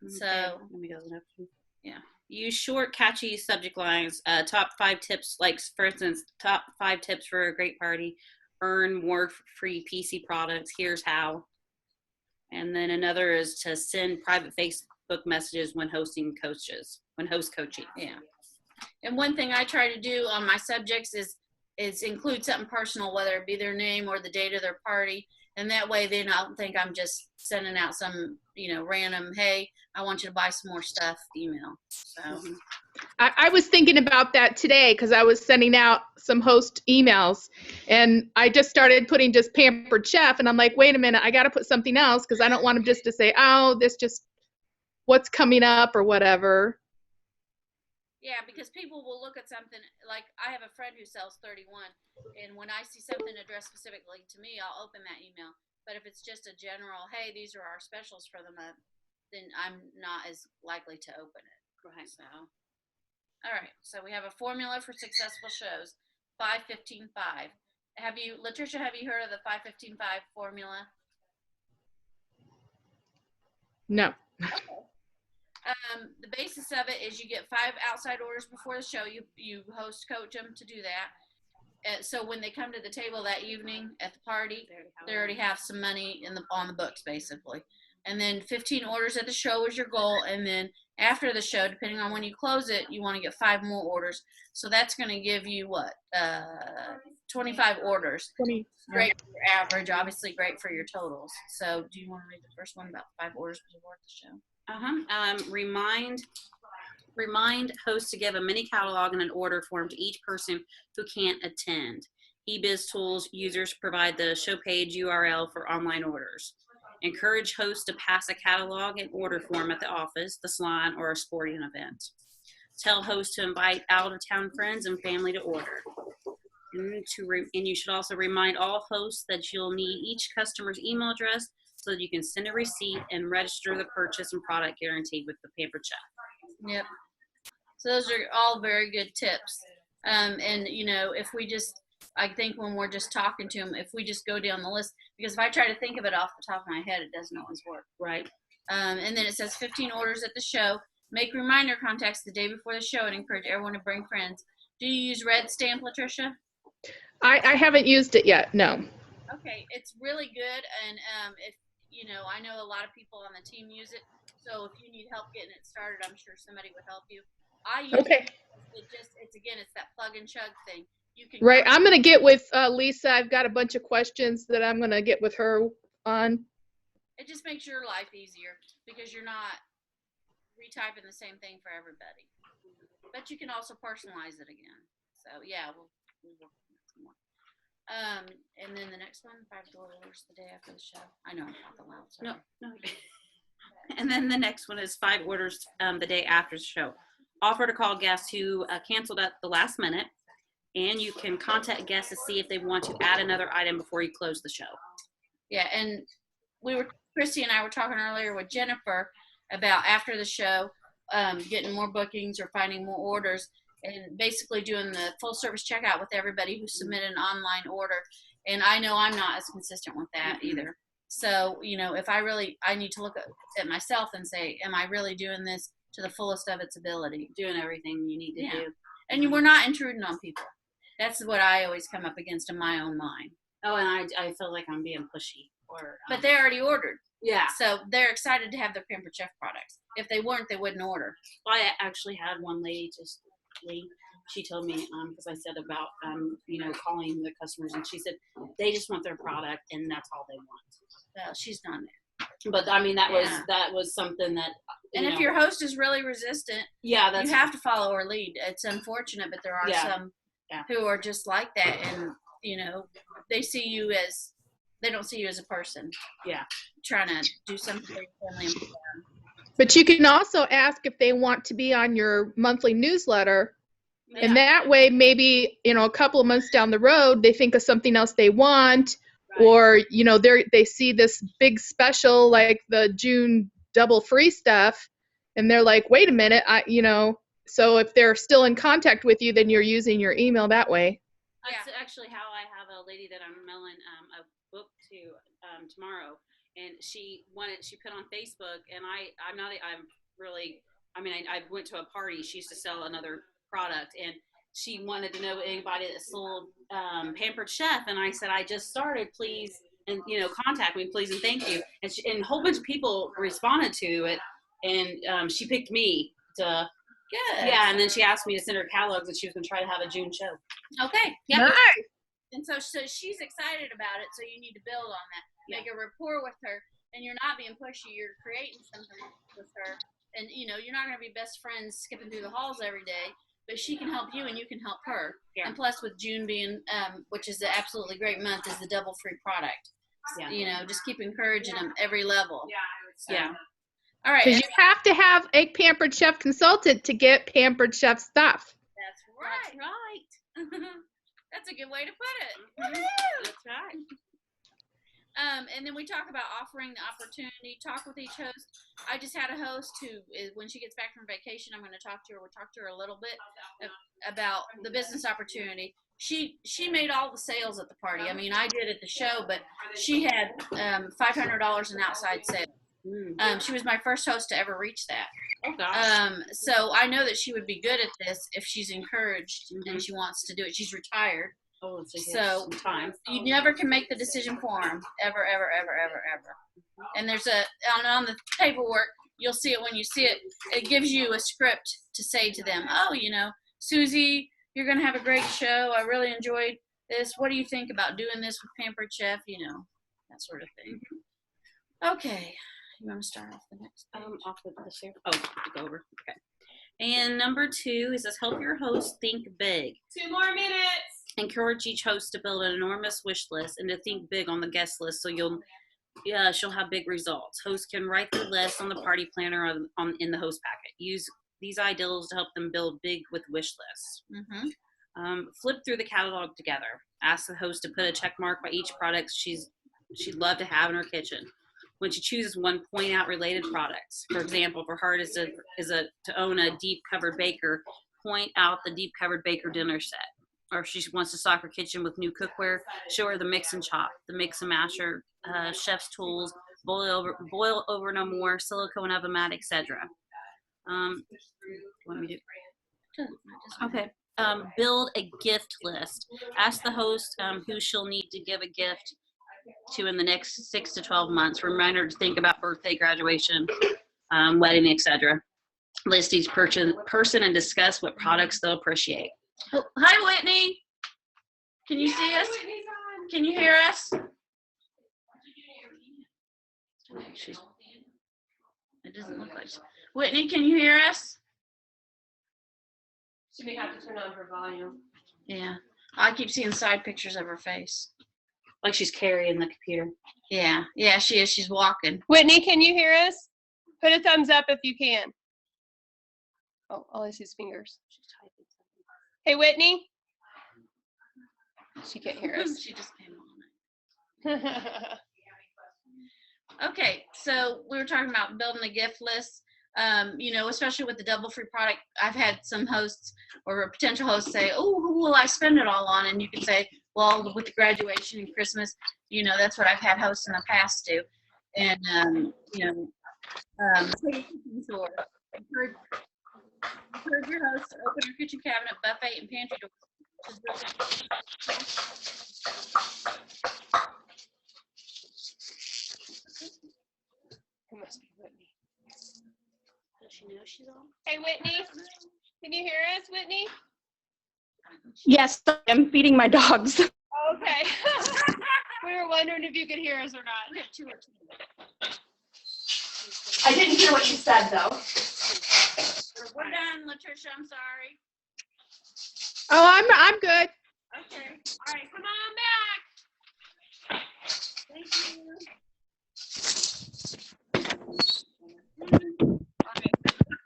So let me go to the next one. Yeah. Use short, catchy subject lines. Top 5 tips, like for instance, top 5 tips for a great party. Earn more free PC products. Here's how. And then another is to send private Facebook messages when host coaching. Yeah. And one thing I try to do on my subjects is include something personal, whether it be their name or the date of their party. And that way they don't think I'm just sending out some, random, hey, I want you to buy some more stuff email. So I was thinking about that today because I was sending out some host emails, and I just started putting just Pampered Chef, and I'm like, wait a minute, I got to put something else because I don't want them just to say, oh, this just what's coming up or whatever. yeah, because people will look at something, like I have a friend who sells 31, and when I see something addressed specifically to me, I'll open that email. But if it's just a general, hey, these are our specials for the month, then I'm not as likely to open it. Right. So, all right. So we have a formula for successful shows, 5-15-5. Latricia, have you heard of the 5-15-5 formula? No. The basis of it is you get 5 outside orders before the show. You host coach them to do that. So when they come to the table that evening at the party, they already have some money on the books basically. And then 15 orders at the show is your goal. And then after the show, depending on when you close it, you want to get 5 more orders. So that's going to give you 25 orders. 20. Great for your average, obviously great for your totals. So do you want to read the first one about 5 orders before the show? Remind hosts to give a mini catalog and an order form to each person who can't attend. eBiz Tools users provide the show page URL for online orders. Encourage hosts to pass a catalog and order form at the office, the salon, or a sporting event. Tell hosts to invite out-of-town friends and family to order. And you should also remind all hosts that you'll need each customer's email address so that you can send a receipt and register the purchase and product guaranteed with the Pampered Chef. Yep. So those are all very good tips. And if we just, I think when we're just talking to them, if we just go down the list, because if I try to think of it off the top of my head, it doesn't always work. Right. And then it says 15 orders at the show. Make reminder contacts the day before the show and encourage everyone to bring friends. Do you use Red Stamp, Latricia? I haven't used it yet, no. Okay, it's really good, and if I know a lot of people on the team use it. So if you need help getting it started, I'm sure somebody would help you. I use Okay. It's that plug and chug thing. You can Right, I'm gonna get with Lisa. I've got a bunch of questions that I'm gonna get with her on. It just makes your life easier because you're not retyping the same thing for everybody. But you can also personalize it again. So yeah, we'll work on that some more. And then the next one, 5 orders the day after the show. I know I'm talking loud. Sorry. No. And then the next one is 5 orders the day after the show. Offer to call guests who canceled at the last minute, and you can contact guests to see if they want to add another item before you close the show. Yeah, and Christy and I were talking earlier with Jennifer about after the show, getting more bookings or finding more orders, and basically doing the full service checkout with everybody who submitted an online order. And I know I'm not as consistent with that either. So, if I need to look at myself and say, am I really doing this to the fullest of its ability? Doing everything you need to do. And we're not intruding on people. That's what I always come up against in my own mind. Oh, and I feel like I'm being pushy. But they already ordered. Yeah. So they're excited to have their Pampered Chef products. If they weren't, they wouldn't order. I actually had one lady she told me, because I said about, calling the customers, and she said they just want their product and that's all they want. Well, she's not there. But that was something that. If your host is really resistant, you have to follow her lead. It's unfortunate, but there are some who are just like that, and they see you as they don't see you as a person. Yeah, trying to do something for your family. But you can also ask if they want to be on your monthly newsletter. Yeah. And that way, maybe, a couple of months down the road, they think of something else they want, right. Or, they see this big special, like the June double free stuff, and they're like, wait a minute, so if they're still in contact with you, then you're using your email that way. That's actually how I have a lady that I'm mailing a book to tomorrow. And she put on Facebook, and I went to a party. She used to sell another product, and she wanted to know anybody that sold Pampered Chef, and I said, I just started, please, and contact me, please, and thank you. And a whole bunch of people responded to it, and she picked me to Good. Yeah, and then she asked me to send her catalogs, and she was going to try to have a June show. Okay. Yeah. Nice. And so she's excited about it. So you need to build on that. Make a rapport with her, and you're not being pushy. You're creating something with her, and you're not going to be best friends skipping through the halls every day. But she can help you, and you can help her. Yeah. And plus, with June being, which is an absolutely great month, is the double free product. Yeah. Just keep encouraging them every level. Yeah, I would say. Yeah. All right. Because you have to have a Pampered Chef consultant to get Pampered Chef stuff. That's right. That's right. That's a good way to put it. That's right. And then we talk about offering the opportunity. Talk with each host. I just had a host who, when she gets back from vacation, I'm going to talk to her. We'll talk to her a little bit about the business opportunity. She made all the sales at the party. I mean, I did at the show, but she had $500 in outside sales. She was my first host to ever reach that. Oh, gosh. So I know that she would be good at this if she's encouraged and she wants to do it. She's retired. Oh, So time. you never can make the decision for them. Ever, ever, ever, ever, ever. And there's on the paperwork, you'll see it when you see it. It gives you a script to say to them, oh, Susie, you're going to have a great show. I really enjoyed this. What do you think about doing this with Pampered Chef? That sort of thing. Okay. You want to start off the next page? Off with the share. Oh, go over. Okay. And number 2 is this: help your host think big. 2 more minutes. Encourage each host to build an enormous wish list and to think big on the guest list, so she'll have big results. Hosts can write their list on the party planner in the host packet. Use these ideals to help them build big with wish lists. Flip through the catalog together. Ask the host to put a check mark by each product she'd love to have in her kitchen. When she chooses one, point out related products. For example, for her is to own a deep covered baker, point out the deep covered baker dinner set. Or if she wants to stock her kitchen with new cookware, show her the mix and chop, the mix and masher, chef's tools, boil over no more, silicone oven mat, etc. What do we do? Okay. Build a gift list. Ask the host who she'll need to give a gift to in the next 6 to 12 months. Remind her to think about birthday, graduation, wedding, etc. List each person and discuss what products they'll appreciate. Oh, hi, Whitney. Can you see us? Can you hear us? It doesn't look like. Whitney, can you hear us? She may have to turn on her volume. Yeah. I keep seeing side pictures of her face. Like she's carrying the computer. Yeah, she is. She's walking. Whitney, can you hear us? Put a thumbs up if you can. Oh, all I see is fingers. She's typing something. Hey, Whitney. She can't hear us. She just came on. Okay, so we were talking about building a gift list. Especially with the double free product, I've had some hosts or potential hosts say, oh, who will I spend it all on? And you can say, well, with the graduation and Christmas, that's what I've had hosts in the past do. And, encourage your host to open your kitchen cabinet, buffet, and pantry doors. It must be Whitney. Does she know she's on? Hey, Whitney. Can you hear us, Whitney? Yes, I'm feeding my dogs. Okay. We were wondering if you could hear us or not. I didn't hear what you said, though. We're done, Latricia. I'm sorry. Oh, I'm good. Okay. All right, come on back. Thank you.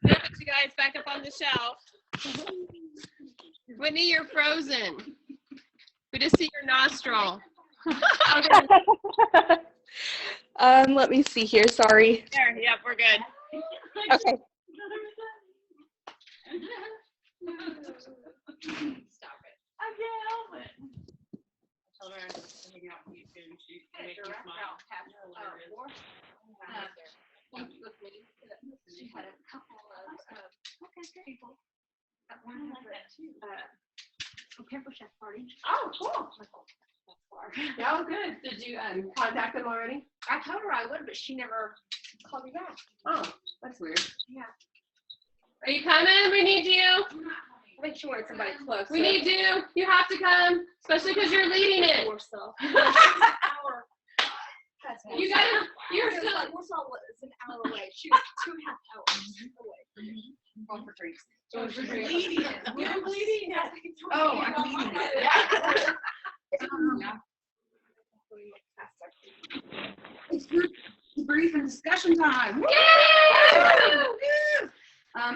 Put you guys back up on the shelf. Whitney, you're frozen. We just see your nostril. Let me see here. Sorry. There, yep, we're good. Okay. Stop it. I can't help it. Tell her to hang out with you too. She make you smile. She had a couple of people that wanted a Pampered Chef party. Oh, cool. Yeah, oh, good. Did you contact them already? I told her I would, but she never called me back. Oh, that's weird. Yeah. Are you coming? We need you. I think she wanted somebody close. We need you. You have to come, especially because you're leading it. You gotta. You're still. Warsaw is an hour away. She's 2.5 hours away. Going for drinks. Bleeding. You're bleeding. Oh, I'm bleeding it. It's group brief and discussion time.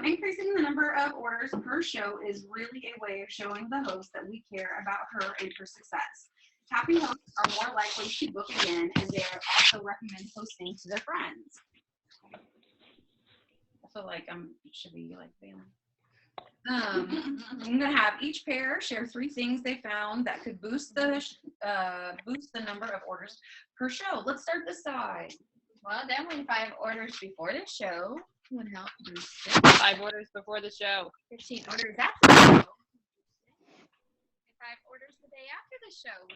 Increasing the number of orders per show is really a way of showing the host that we care about her and her success. Happy hosts are more likely to book again, and they also recommend hosting to their friends. I feel like should be like family. I'm gonna have each pair share 3 things they found that could boost the number of orders per show. Let's start this side. Well, definitely 5 orders before the show would help boost it. 5 orders before the show. 15 orders after the show. 5 orders the day after the show.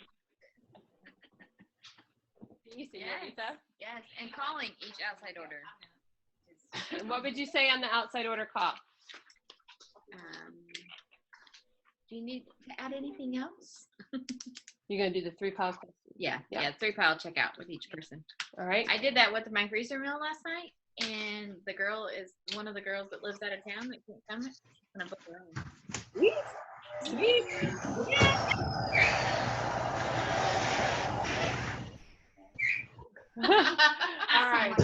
Easy, Yes. Lisa. Yes, and calling each outside order. And what would you say on the outside order call? Do you need to add anything else? You're gonna do the 3 piles. Yeah, Yeah. 3 pile checkout with each person. All right. I did that with my freezer meal last night, and the girl is one of the girls that lives out of town that can't come. She's gonna book her own. All right.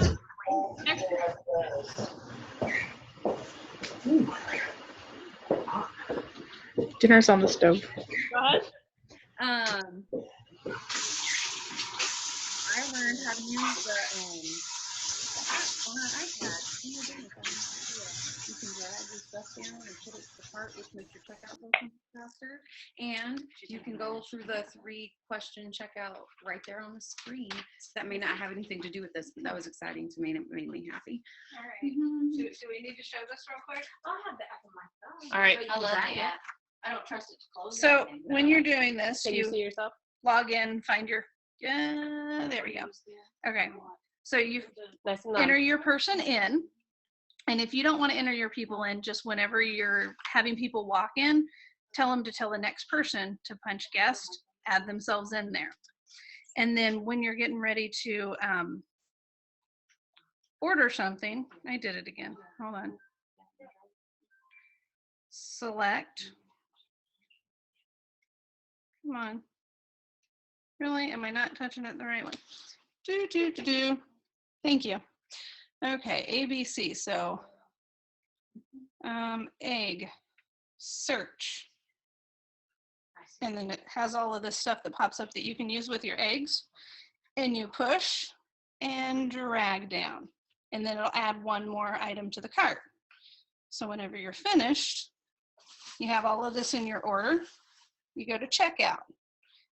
Dinner's on the stove. Go ahead. I learned how to use the app on our iPad. Oh my goodness, You can drag your stuff down and put it to the cart, which makes your checkout go faster. And you can go through the 3-question checkout right there on the screen. That may not have anything to do with this, but that was exciting to me and it made me happy. All right. Do we need to show this real quick? I'll have the app on my phone. All right. I love the app. I don't trust it to close. So when you're doing this, Can you you see yourself? log in, find your, there we go. Okay. So you Nice and enter your person in. And if you don't want to enter your people in, just whenever you're having people walk in, tell them to tell the next person to punch guest, add themselves in there. And then when you're getting ready to order something, I did it again. Hold on. Select. Come on. Really? Am I not touching it the right way? Do. Thank you. Okay, ABC. So, egg, search. And then it has all of this stuff that pops up that you can use with your eggs. And you push and drag down. And then it'll add one more item to the cart. So whenever you're finished, you have all of this in your order. You go to checkout.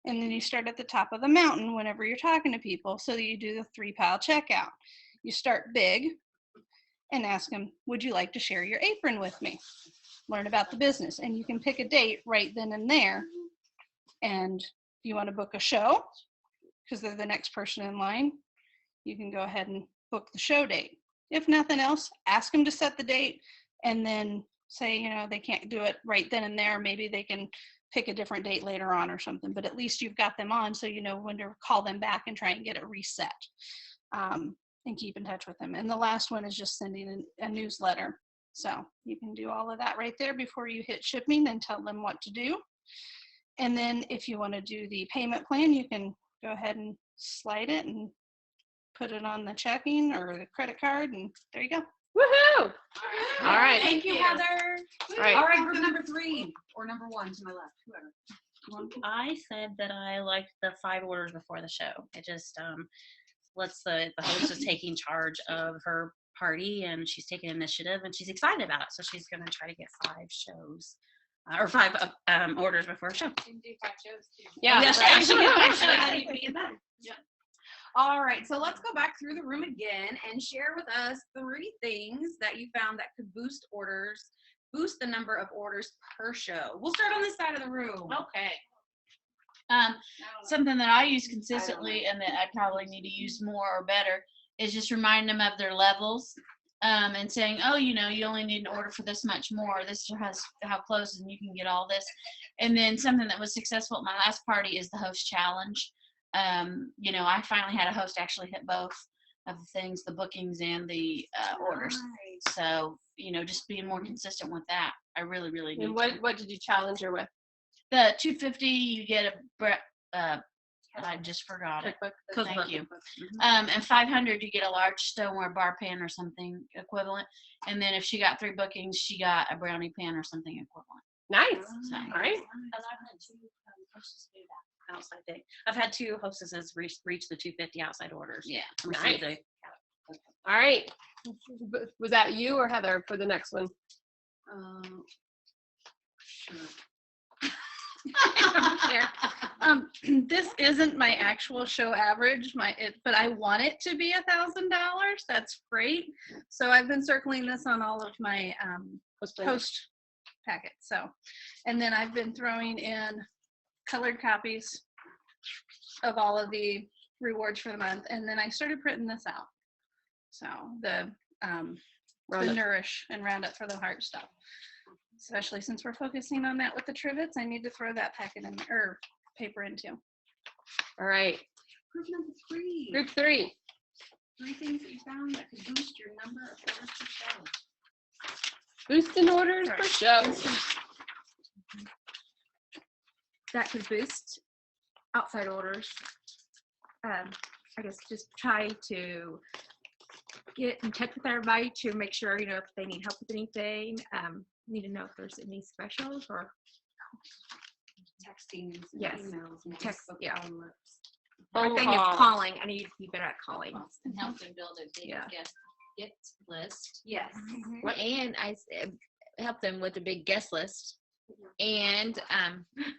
And then you start at the top of the mountain whenever you're talking to people so that you do the 3-pile checkout. You start big and ask them, would you like to share your apron with me? Learn about the business. And you can pick a date right then and there. And if you want to book a show, because they're the next person in line, you can go ahead and book the show date. If nothing else, ask them to set the date and then say, you know, they can't do it right then and there. Maybe they can pick a different date later on or something, but at least you've got them on so you know when to call them back and try and get it reset. And keep in touch with them. And the last one is just sending a newsletter. So you can do all of that right there before you hit shipping and tell them what to do. And then if you want to do the payment plan, you can go ahead and slide it and put it on the checking or the credit card, and there you go. Woohoo! All right. Thank you, Heather. Right. All right, group number 3 or number 1 to my left, whoever. I said that I liked the 5 orders before the show. It just lets the host is taking charge of her party, and she's taking initiative, and she's excited about it. So she's going to try to get 5 shows or 5 orders before a show. You can do 5 shows too. Yeah. Yes, right. actually. All right, so let's go back through the room again and share with us 3 things that you found that could boost the number of orders per show. We'll start on this side of the room. Okay. Something that I use consistently and that I probably need to use more or better is just remind them of their levels. and saying, oh, you know, you only need an order for this much more. This has how close, and you can get all this. And then something that was successful at my last party is the host challenge. You know, I finally had a host actually hit both of the things, the bookings and the orders. So, you know, just being more consistent with that, I really, really need. And what did you challenge her with? The $250, you get a I just forgot it. Thank you. And $500, you get a large stoneware bar pan or something equivalent. And then if she got 3 bookings, she got a brownie pan or something equivalent. Nice. So, All right. I've had 2 hostesses do that outside thing. I've had 2 hostesses reach the 250 outside orders. Yeah. Nice. All right. Was that you or Heather for the next one? Sure. This isn't my actual show average, but I want it to be $1,000. That's great. So I've been circling this on all of my host packets. So, and then I've been throwing in colored copies of all of the rewards for the month, and then I started printing this out. So the Nourish and Roundup for the heart stuff. Especially since we're focusing on that with the trivets, I need to throw that packet in or paper in too. All right. Group number 3. Group 3. 3 things that you found that could boost your number of orders per show. Boosting orders per show. That could boost outside orders. I guess just try to get in touch with everybody to make sure, you know, if they need help with anything. Need to know if there's any specials or Texting and yes, emails and text. Facebook Yeah. follow-ups. My thing is calling. I need to be better at calling. And help them build a big Yeah. get list. Yes. And I help them with a big guest list. And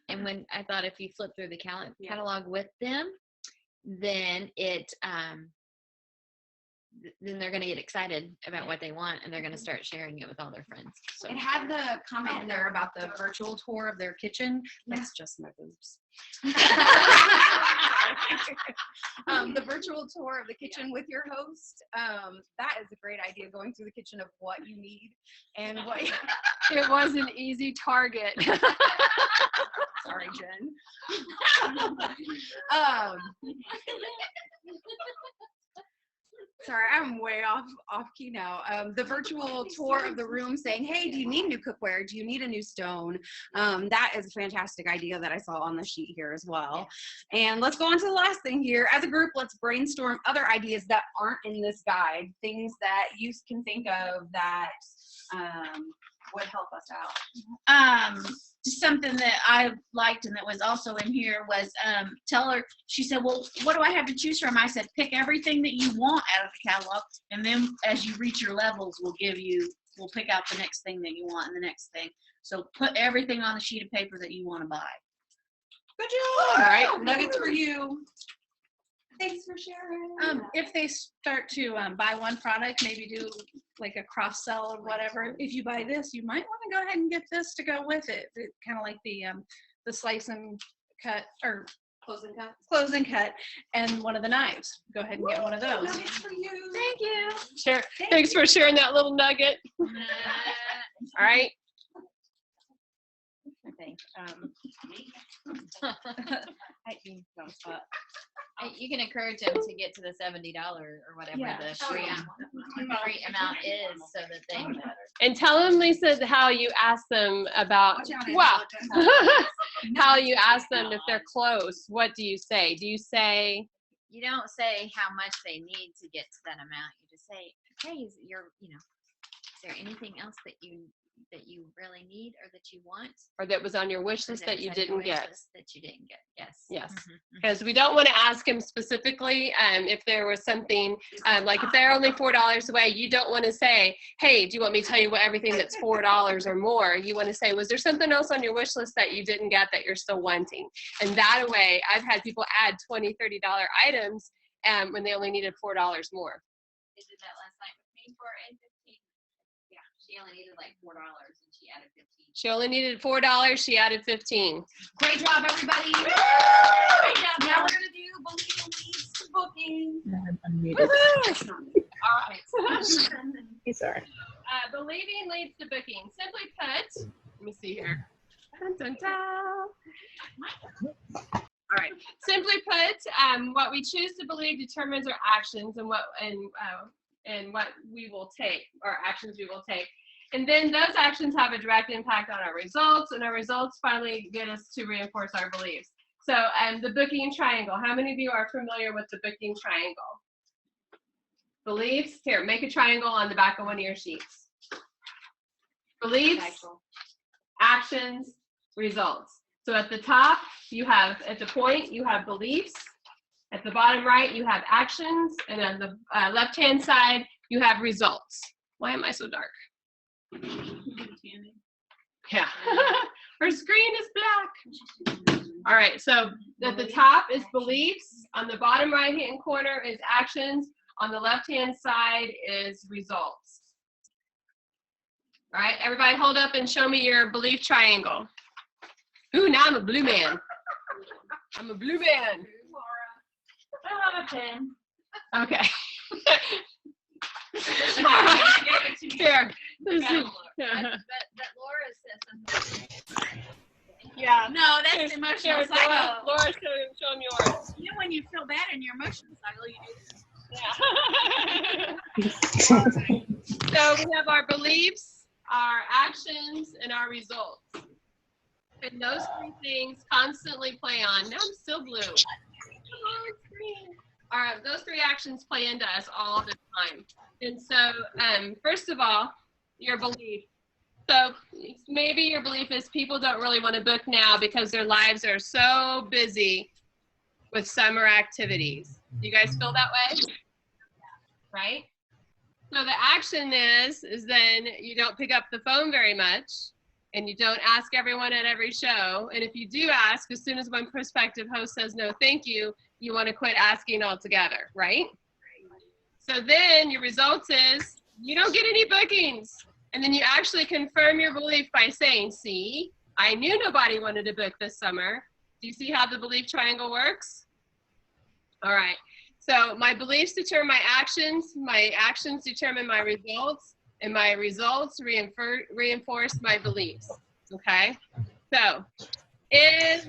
when I thought if you flip through the catalog with them, then it then they're going to get excited about what they want, and they're going to start sharing it with all their friends. So It had the comment in there about the virtual tour of their kitchen. That's just my boobs. The virtual tour of the kitchen with your host. That is a great idea, going through the kitchen of what you need and what. It was an easy target. Sorry, Jen. Sorry, I'm way off key now. The virtual tour of the room saying, hey, do you need new cookware? Do you need a new stone? That is a fantastic idea that I saw on the sheet here as well. And let's go on to the last thing here. As a group, let's brainstorm other ideas that aren't in this guide, things that you can think of that would help us out. Just something that I liked and that was also in here was tell her, she said, well, what do I have to choose from? I said, pick everything that you want out of the catalog, and then as you reach your levels, we'll pick out the next thing that you want and the next thing. So put everything on the sheet of paper that you want to buy. Good job. All right, nuggets for you. Thanks for sharing. If they start to buy one product, maybe do like a cross sell or whatever. If you buy this, you might want to go ahead and get this to go with it. Kind of like the slice and cut or close and cut, and one of the knives. Go ahead and get one of those. Nuggets for you. Thank you. Sure. Thanks for sharing that little nugget. All right. I think. You can encourage them to get to the $70 or whatever the free amount is, so that they. And tell them, Lisa, how you ask them about how you ask them if they're close. What do you say? Do you say? You don't say how much they need to get to that amount. You just say, "Hey, is there anything else that you really need or that you want, Or that was on your wish list that you didn't get? That you didn't get, yes. Yes, because we don't want to ask them specifically if there was something, like if they're only $4 away, you don't want to say, hey, do you want me to tell you what everything that's $4 or more? You want to say, was there something else on your wish list that you didn't get that you're still wanting? And that way, I've had people add $20, $30 items when they only needed $4 more. They did that last night with me for $15. Yeah, she only needed like $4 and she added 15. She only needed $4, she added 15. Great job, everybody. Great job. Now we're going to do Believe in Leads to Booking. I'm unmuted. All right. Sorry. Believing leads to booking. Simply put, let me see here. Dun, dun, dun. All right. Simply put, what we choose to believe determines our actions and what we will take, or actions we will take. And then those actions have a direct impact on our results, and our results finally get us to reinforce our beliefs. So the booking triangle. How many of you are familiar with the booking triangle? Beliefs. Here, make a triangle on the back of one of your sheets. Beliefs, actions, results. So at the top, you have, at the point, you have beliefs. At the bottom right, you have actions. And on the left-hand side, you have results. Why am I so dark? Yeah. Her screen is black. All right, so at the top is beliefs. On the bottom right-hand corner is actions. On the left-hand side is results. All right, everybody hold up and show me your belief triangle. Ooh, now I'm a blue man. I'm a blue man. I have a pen. Okay. Here. That Laura said something. Yeah. No, that's emotional Here, cycle. Laura's showing yours. You know when you feel bad in your emotional cycle, you do this. Yeah. Right. So we have our beliefs, our actions, and our results. And those three things constantly play on. Now I'm still blue. Come on, screen. All right, those three actions play into us all the time. And so, first of all, your belief. So maybe your belief is people don't really want to book now because their lives are so busy with summer activities. Do you guys feel that way? Right? So the action is then you don't pick up the phone very much, and you don't ask everyone at every show. And if you do ask, as soon as one prospective host says no thank you, you want to quit asking altogether, right? So then your results is you don't get any bookings. And then you actually confirm your belief by saying, see, I knew nobody wanted to book this summer. Do you see how the belief triangle works? All right. So my beliefs determine my actions determine my results, and my results reinforce my beliefs. Okay? So is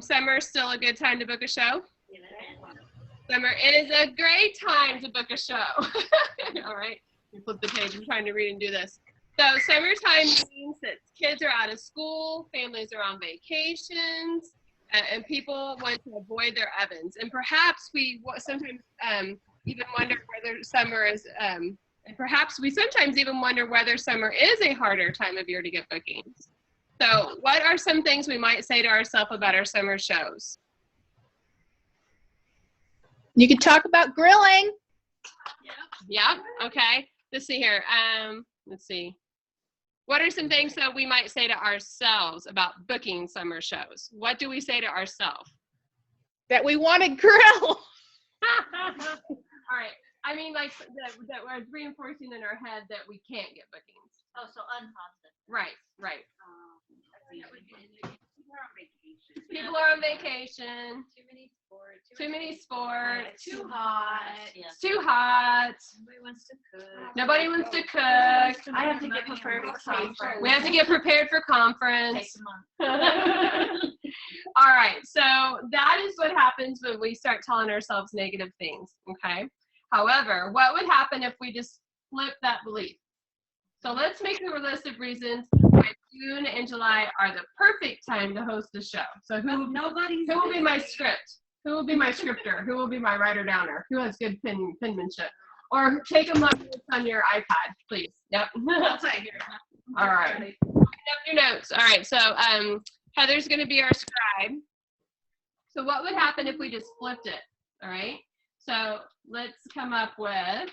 summer still a good time to book a show? Summer is a great time to book a show. All right. You flip the page. I'm trying to read and do this. So summertime means that kids are out of school, families are on vacations, and people want to avoid their ovens. And perhaps we sometimes even wonder whether summer is, and perhaps we sometimes even wonder whether summer is a harder time of year to get bookings. So what are some things we might say to ourselves about our summer shows? You could talk about grilling. Yeah, okay. Let's see here. Let's see. What are some things that we might say to ourselves about booking summer shows? What do we say to ourselves? That we want to grill. All right. I mean, like that we're reinforcing in our head that we can't get bookings. Oh, so unpositive. Right, right. People are on vacation. People are on vacation. Too many sports. Too many sports. Too hot. It's too hot. Nobody wants to cook. Nobody wants to cook. I have to get prepared for conference. We have to get prepared for conference. Takes a month. All right, so that is what happens when we start telling ourselves negative things, okay? However, what would happen if we just flip that belief? So let's make a list of reasons why June and July are the perfect time to host a show. So who will be my script? Who will be my scripter? Who will be my writer-downer? Who has good penmanship? Or take a look on your iPad, please. Yep. All right. Note your notes. All right, so Heather's going to be our scribe. So what would happen if we just flipped it? All right. So let's come up with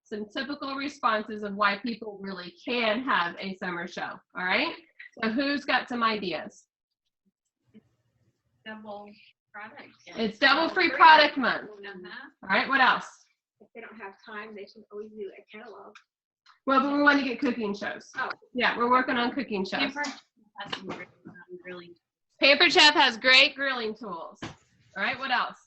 some typical responses of why people really can have a summer show. All right. So who's got some ideas? Double product. It's double free product month. All right. What else? If they don't have time, they should always do a catalog. Well, but we want to get cooking shows. Oh. Yeah, we're working on cooking shows. Really. Pampered Chef has great grilling tools. All right. What else?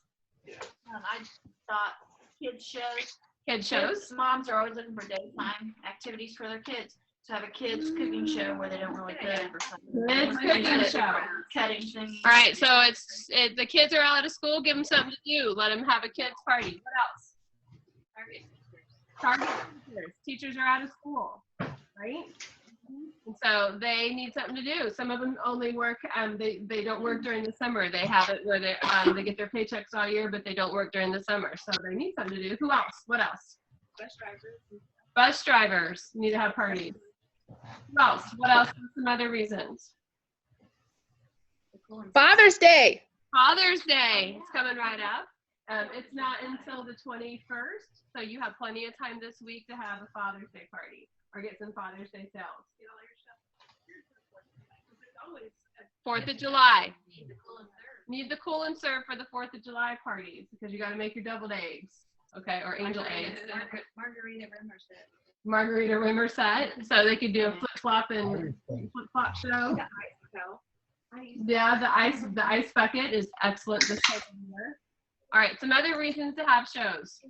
I just thought kids shows, Kid shows. Moms are always looking for daytime activities for their kids. To have a kids cooking show where they don't really cook. Kids cooking show. Cutting things. All right, so the kids are out of school. Give them something to do. Let them have a kids party. What else? Target teachers. Teachers are out of school, right? And so they need something to do. Some of them only work. They don't work during the summer. They have it where they get their paychecks all year, but they don't work during the summer. So they need something to do. Who else? What else? Bus drivers. Bus drivers need to have parties. Who else? What else? Some other reasons. Father's Day. Father's Day. It's coming right up. It's not until the 21st, so you have plenty of time this week to have a Father's Day party or get some Father's Day sales. 4th of July. Need the cool and serve for the 4th of July parties because you got to make your deviled eggs, okay, or angel eggs. Margarita rimmer set, so they could do a flip-flop and flip-flop show. Yeah, the ice bucket is excellent this time of year. All right, some other reasons to have shows.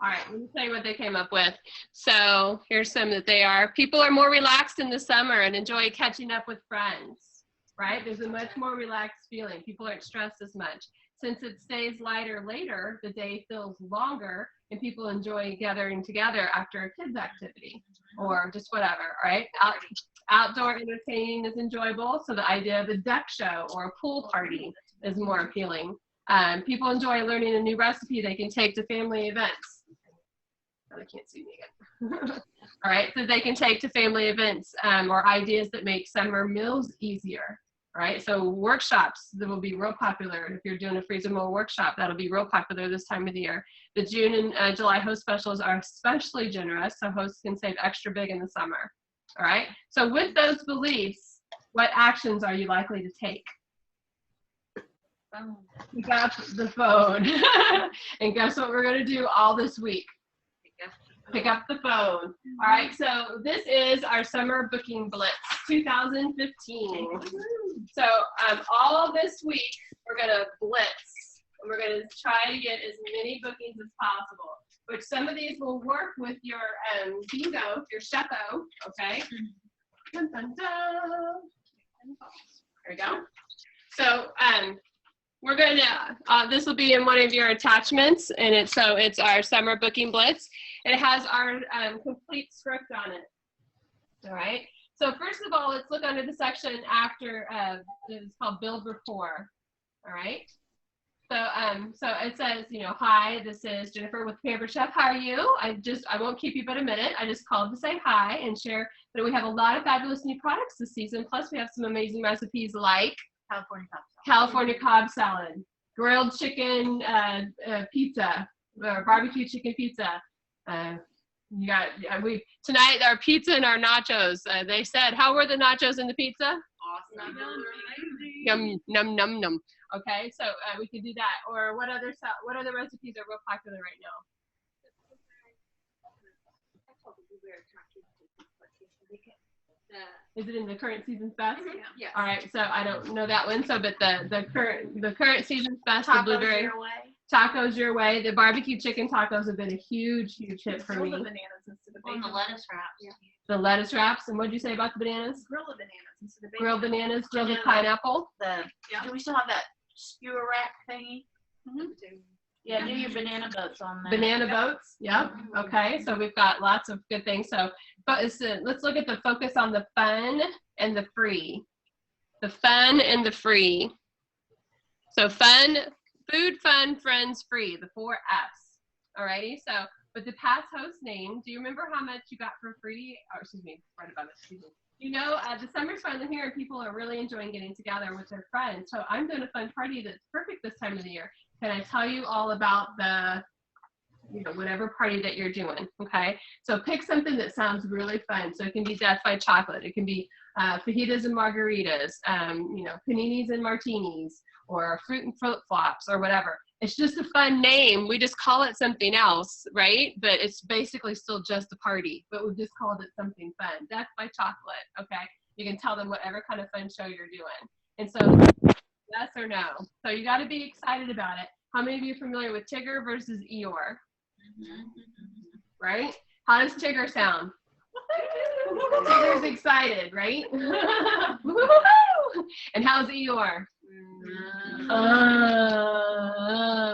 All right, let me tell you what they came up with. So here's some that they are. People are more relaxed in the summer and enjoy catching up with friends, right? There's a much more relaxed feeling. People aren't stressed as much. Since it stays lighter later, the day feels longer and people enjoy gathering together after a kid's activity or just whatever, right? Outdoor entertaining is enjoyable, so the idea of a deck show or a pool party is more appealing. People enjoy learning a new recipe they can take to family events. Oh, they can't see me again. All right, so they can take to family events or ideas that make summer meals easier. All right, so workshops that will be real popular. If you're doing a freeze and mold workshop, that'll be real popular this time of the year. The June and July host specials are especially generous, so hosts can save extra big in the summer. All right, so with those beliefs, what actions are you likely to take? Pick up the phone. And guess what we're going to do all this week? Pick up the phone. All right, so this is our summer booking blitz 2015. So all this week we're going to blitz and we're going to try to get as many bookings as possible, which some of these will work with your bingo, your shepo, okay? Dun, dun, dun. There we go. So we're going to, this will be in one of your attachments, and it's our summer booking blitz. It has our complete script on it. All right. So first of all, let's look under the section after, it's called Build Rapport. All right. So it says, you know, hi, this is Jennifer with Pampered Chef. How are you? I won't keep you but a minute. I just called to say hi and share that we have a lot of fabulous new products this season. Plus, we have some amazing recipes like California Cobb salad, grilled chicken pizza, barbecue chicken pizza. Tonight our pizza and our nachos. They said, how were the nachos and the pizza? Awesome. Yum, num, num, num. Okay, so we could do that. Or what other recipes are real popular right now? Is it in the current season's best? Mm-hmm. Yeah. All right, so I don't know that one. So, but the current season's best, Tacos the blueberry your way. tacos your way. The barbecue chicken tacos have been a huge hit for me. The bananas instead of On bacon. the lettuce wraps. Yeah. The lettuce wraps, and what did you say about the bananas? Grill the bananas instead of bacon. Grilled bananas, grilled with pineapple. Do we still have that skewer rack thingy? Yeah, do your banana boats on that. Banana boats, yep. Okay, so we've got lots of good things. So, but let's look at the focus on the fun and the free. The fun and the free. So fun, food, fun, friends, free, the 4 F's. Alrighty, so with the past host name, do you remember how much you got for free? Or excuse me, right above it, excuse me. You know, the summer's finally here and people are really enjoying getting together with their friends. So I'm doing a fun party that's perfect this time of the year. Can I tell you all about the, you know, whatever party that you're doing, okay? So pick something that sounds really fun. So it can be death by chocolate. It can be fajitas and margaritas, you know, paninis and martinis, or fruit and flip-flops, or whatever. It's just a fun name. We just call it something else, right? But it's basically still just a party, but we've just called it something fun. Death by chocolate, okay? You can tell them whatever kind of fun show you're doing. And so, yes or no. So you got to be excited about it. How many of you are familiar with Tigger versus Eeyore? Right? How does Tigger sound? Tigger's excited, right? And how's Eeyore?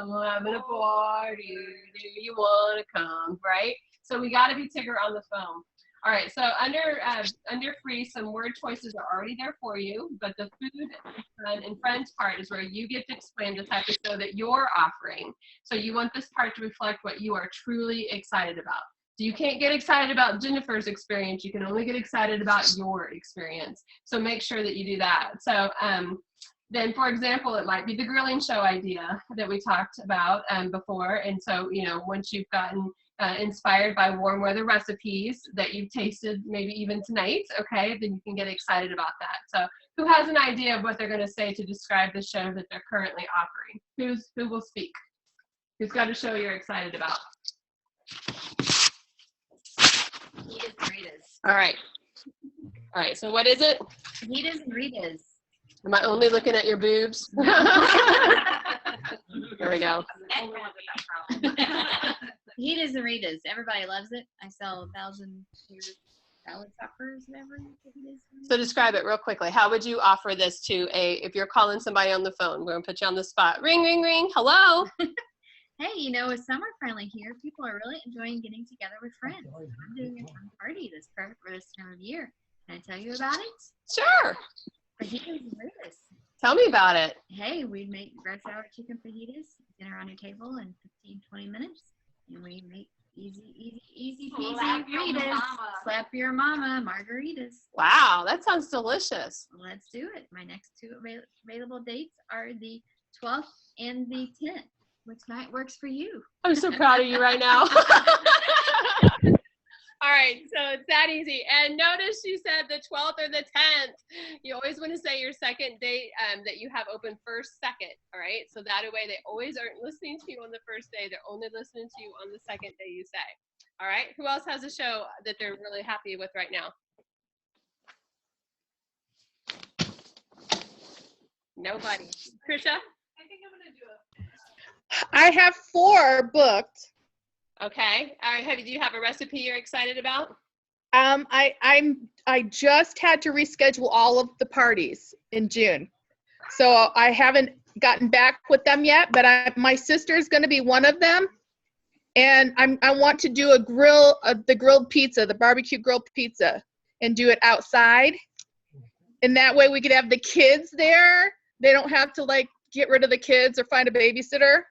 We're having a party. Do you want to come? Right? So we got to be Tigger on the phone. All right, so under free, some word choices are already there for you, but the food and friends part is where you get to explain the type of show that you're offering. So you want this part to reflect what you are truly excited about. So you can't get excited about Jennifer's experience. You can only get excited about your experience. So make sure that you do that. So then, for example, it might be the grilling show idea that we talked about before. And so, you know, once you've gotten inspired by warm weather recipes that you've tasted maybe even tonight, okay, then you can get excited about that. So who has an idea of what they're going to say to describe the show that they're currently offering? Who will speak? Who's got a show you're excited about? All right. All right, so what is it? Fajitas and Ritas. Am I only looking at your boobs? There we go. Fajitas and Ritas. Everybody loves it. I sell 1,000 salad toppers every fajitas. So describe it real quickly. How would you offer this to if you're calling somebody on the phone? We're going to put you on the spot. Ring, ring, ring. Hello. Hey, you know, it's summer friendly here. People are really enjoying getting together with friends. I'm doing a fun party that's perfect for this time of year. Can I tell you about it? Sure. Fajitas and Ritas. Tell me about it. Hey, we make red sour chicken fajitas, dinner on your table in 15, 20 minutes. And we make easy peasy Ritas. Slap your mama margaritas. Wow, that sounds delicious. Let's do it. My next two available dates are the 12th and the 10th. Which night works for you? I'm so proud of you right now. All right, so it's that easy. And notice you said the 12th or the 10th. You always want to say your second date that you have open first, second, all right? So that way they always aren't listening to you on the first day. They're only listening to you on the second day you say. All right, who else has a show that they're really happy with right now? Nobody. Trisha? I think I'm going to do it. I have 4 booked. Okay. All right. Do you have a recipe you're excited about? I just had to reschedule all of the parties in June, so I haven't gotten back with them yet. But my sister's going to be one of them, and I want to do the grilled pizza, the barbecue grilled pizza, and do it outside. And that way we could have the kids there. They don't have to like get rid of the kids or find a babysitter.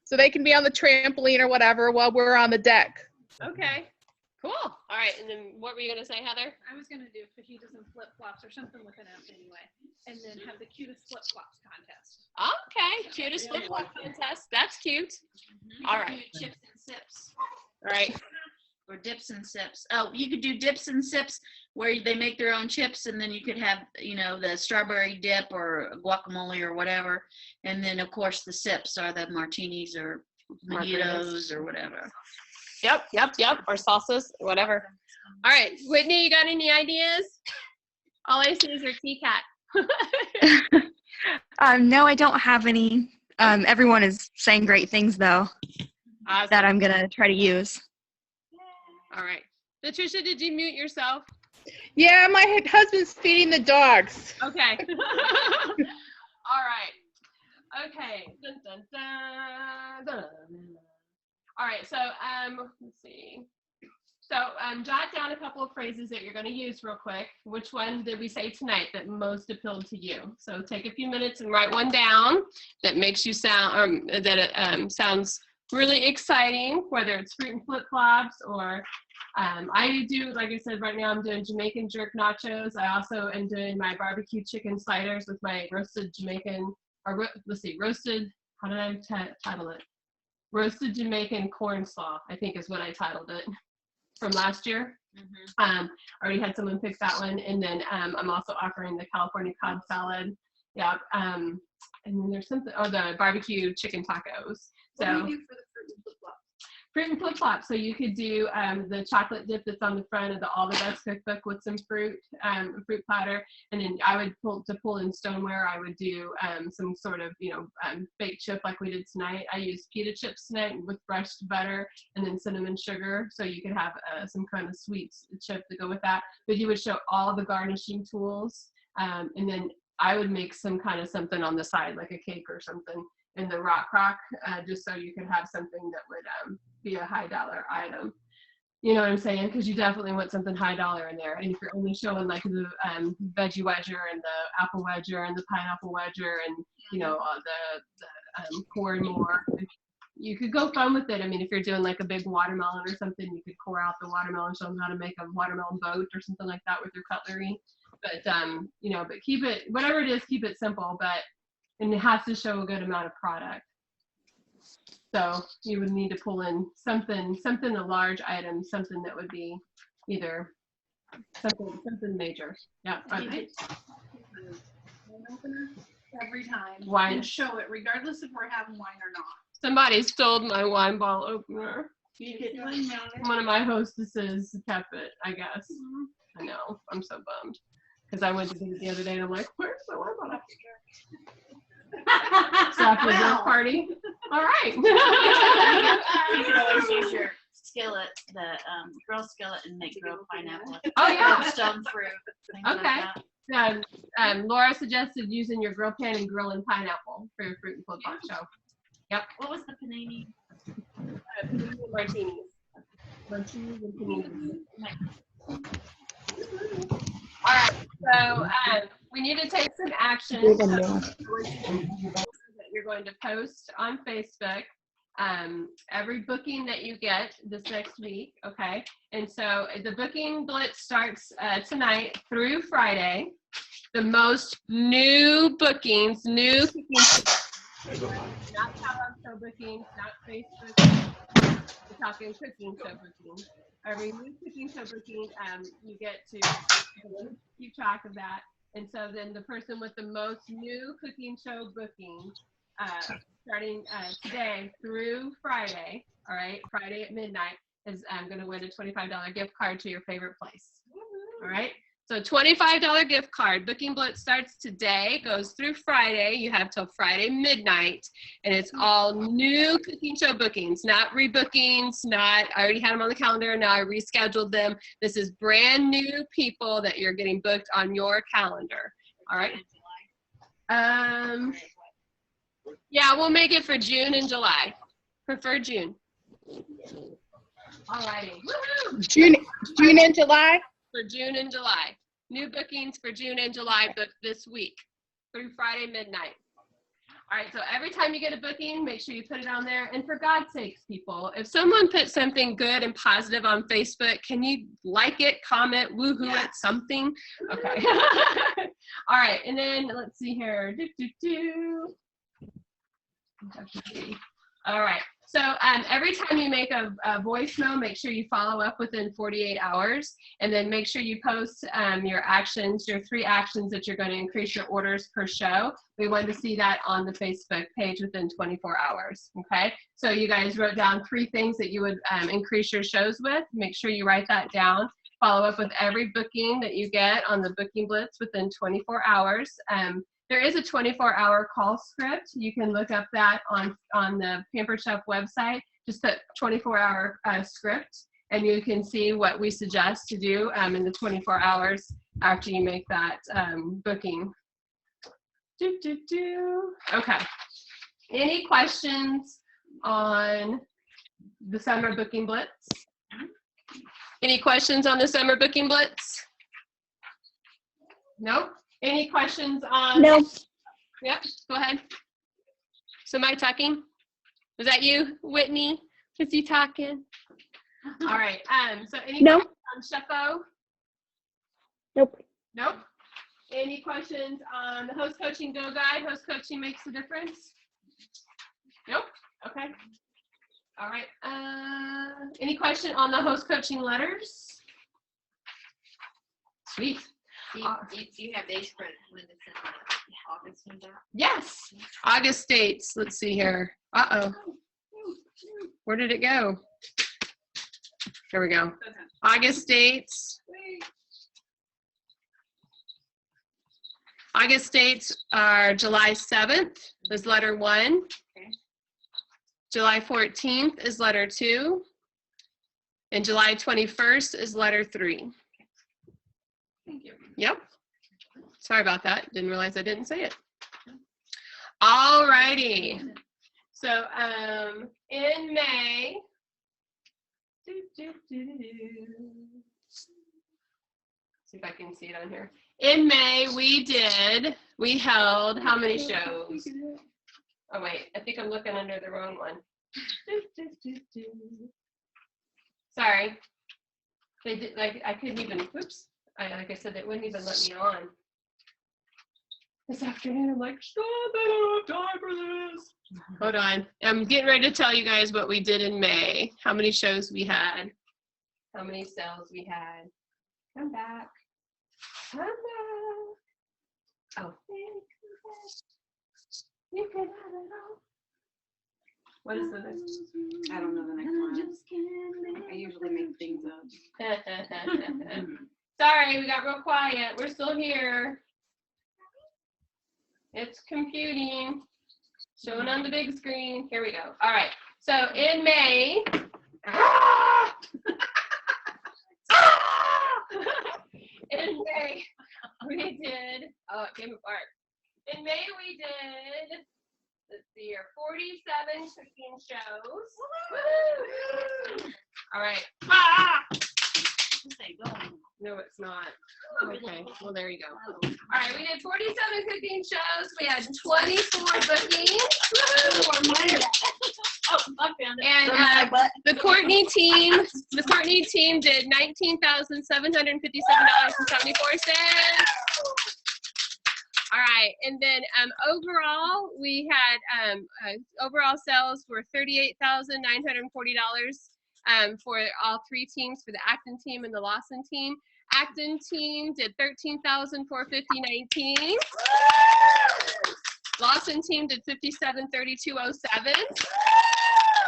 So they can be on the trampoline or whatever while we're on the deck. Okay, cool. All right, and then what were you gonna say, Heather? I was gonna do fajitas and flip-flops or something with an F anyway, and then have the cutest flip-flops contest. Okay, cutest flip-flop contest. That's cute. All right. Chips and sips. All right. Or dips and sips. Oh, you could do dips and sips where they make their own chips, and then you could have, you know, the strawberry dip or guacamole or whatever. And then, of course, the sips are the martinis or mojitos or whatever. Yep. Or salsas, whatever. All right, Whitney, you got any ideas? All I see is your tea cat. No, I don't have any. Everyone is saying great things, though, Awesome. that I'm going to try to use. All right. Patricia, did you mute yourself? Yeah, my husband's feeding the dogs. Okay. All right. Okay. Dun, dun, dun, dun. All right. So, let's see. So, jot down a couple of phrases that you're going to use real quick. Which one did we say tonight that most appealed to you? So, take a few minutes and write one down that makes you sound, that it sounds really exciting, whether it's fruit and flip-flops or I do, like I said, right now I'm doing Jamaican jerk nachos. I also am doing my barbecue chicken sliders with my roasted Jamaican, or roasted, how did I title it? Roasted Jamaican corn slaw, I think is what I titled it from last year. I already had someone pick that one. And then I'm also offering the California cod salad. Yeah. And then there's something, the barbecue chicken tacos. So, what do you do for the fruit and flip-flops? Fruit and flip flop. So you could do the chocolate dip that's on the front of the All the Best cookbook with some fruit platter, and then I would pull in stoneware. I would do some sort of baked chip like we did tonight. I used pita chips tonight with brushed butter and then cinnamon sugar, so you could have some kind of sweet chip to go with that. But you would show all the garnishing tools, and then I would make some kind of something on the side, like a cake or something, in the rock crock, just so you could have something that would be a high dollar item. You know what I'm saying? Because you definitely want something high dollar in there. And if you're only showing like the veggie wedger and the apple wedger and the pineapple wedger and the corn more, you could go fun with it. I mean, if you're doing like a big watermelon or something, you could core out the watermelon, show them how to make a watermelon boat or something like that with your cutlery. But but keep it, whatever it is, keep it simple. And it has to show a good amount of product. So you would need to pull in something, a large item, something that would be either something major. Yeah. Every time. Wine. And show it, regardless if we're having wine or not. Somebody stole my wine bottle opener. You could One of my hostesses kept it, I guess. I know. I'm so bummed. Because I went to get it the other day and I'm like, where's the wine bottle? So after the dinner party. All right. You can always use your skillet, the grill skillet, and make grilled pineapple. Oh yeah. Stone fruit. Okay. Laura suggested using your grill pan and grilling pineapple for your fruit and flip flop show. Yep. What was the panini? Panini martinis. Martinis and paninis. All right. So we need to take some action. That you're going to post on Facebook. Every booking that you get this next week, okay? And so the booking blitz starts tonight through Friday. The most new bookings, not talent show bookings, not Facebook. We're talking cooking show bookings. Every new cooking show booking, you get to keep track of that. And so then the person with the most new cooking show bookings, starting today through Friday, all right, Friday at midnight, is going to win a $25 gift card to your favorite place. All right, so $25 gift card. Booking Blitz starts today, goes through Friday. You have till Friday midnight, and it's all new cooking show bookings, not rebookings, I already had them on the calendar, now I rescheduled them. This is brand new people that you're getting booked on your calendar. All right. Yeah, we'll make it for June and July. Prefer June. All righty. June and July? For June and July. New bookings for June and July booked this week through Friday midnight. All right, so every time you get a booking, make sure you put it on there. And for God's sakes, people, if someone puts something good and positive on Facebook, can you like it, comment, woohoo at something? Okay. All right, and then let's see here. All right. So every time you make a voicemail, make sure you follow up within 48 hours, and then make sure you post your actions, your 3 actions that you're going to increase your orders per show. We want to see that on the Facebook page within 24 hours. Okay. So you guys wrote down 3 things that you would increase your shows with. Make sure you write that down. Follow up with every booking that you get on the Booking Blitz within 24 hours. There is a 24-hour call script. You can look up that on the Pampered Chef website. Just put 24-hour script, and you can see what we suggest to do in the 24 hours after you make that booking. Okay. Any questions on the Summer Booking Blitz? Any questions on the Summer Booking Blitz? Nope. Any questions on? No. Yep, go ahead. So am I talking? Was that you, Whitney? Was he talking? All right. So any questions on Sheffo? Nope. Nope. Any questions on the Host Coaching Go Guide? Host Coaching Makes a Difference? Nope. Okay. All right. Any question on the Host Coaching letters? Sweet. Do you have dates for when it's in August comes out? Yes. August dates. Let's see here. Uh-oh. Where did it go? Here we go. August dates. August dates are July 7th is letter 1. Okay. July 14th is letter 2. And July 21st is letter 3. Thank you. Yep. Sorry about that. Didn't realize I didn't say it. All righty. So in May, see if I can see it on here. In May, we held how many shows? Oh wait, I think I'm looking under the wrong one. Sorry. They did, like, I couldn't even, oops. Like I said, they wouldn't even let me on. This afternoon, I'm like, stop, I don't have time for this. Hold on. I'm getting ready to tell you guys what we did in May. How many shows we had. How many sales we had. Come back. Come back. Oh. You can have it all. What is the next? I don't know the next one. I usually make things up. Sorry, we got real quiet. We're still here. It's computing. Showing on the big screen. Here we go. All right. So in May, in May, we did, oh, it came apart. In May, we did, let's see here, 47 cooking shows. Woo! All right. No, it's not. Okay, well, there you go. All right, we did 47 cooking shows. We had 24 bookings. And the Courtney team did $19,757.74. All right, and then overall, we had overall sales were $38,940 for all 3 teams, for the Acton team and the Lawson team. Acton team did $13,450.19. Lawson team did $57,3207.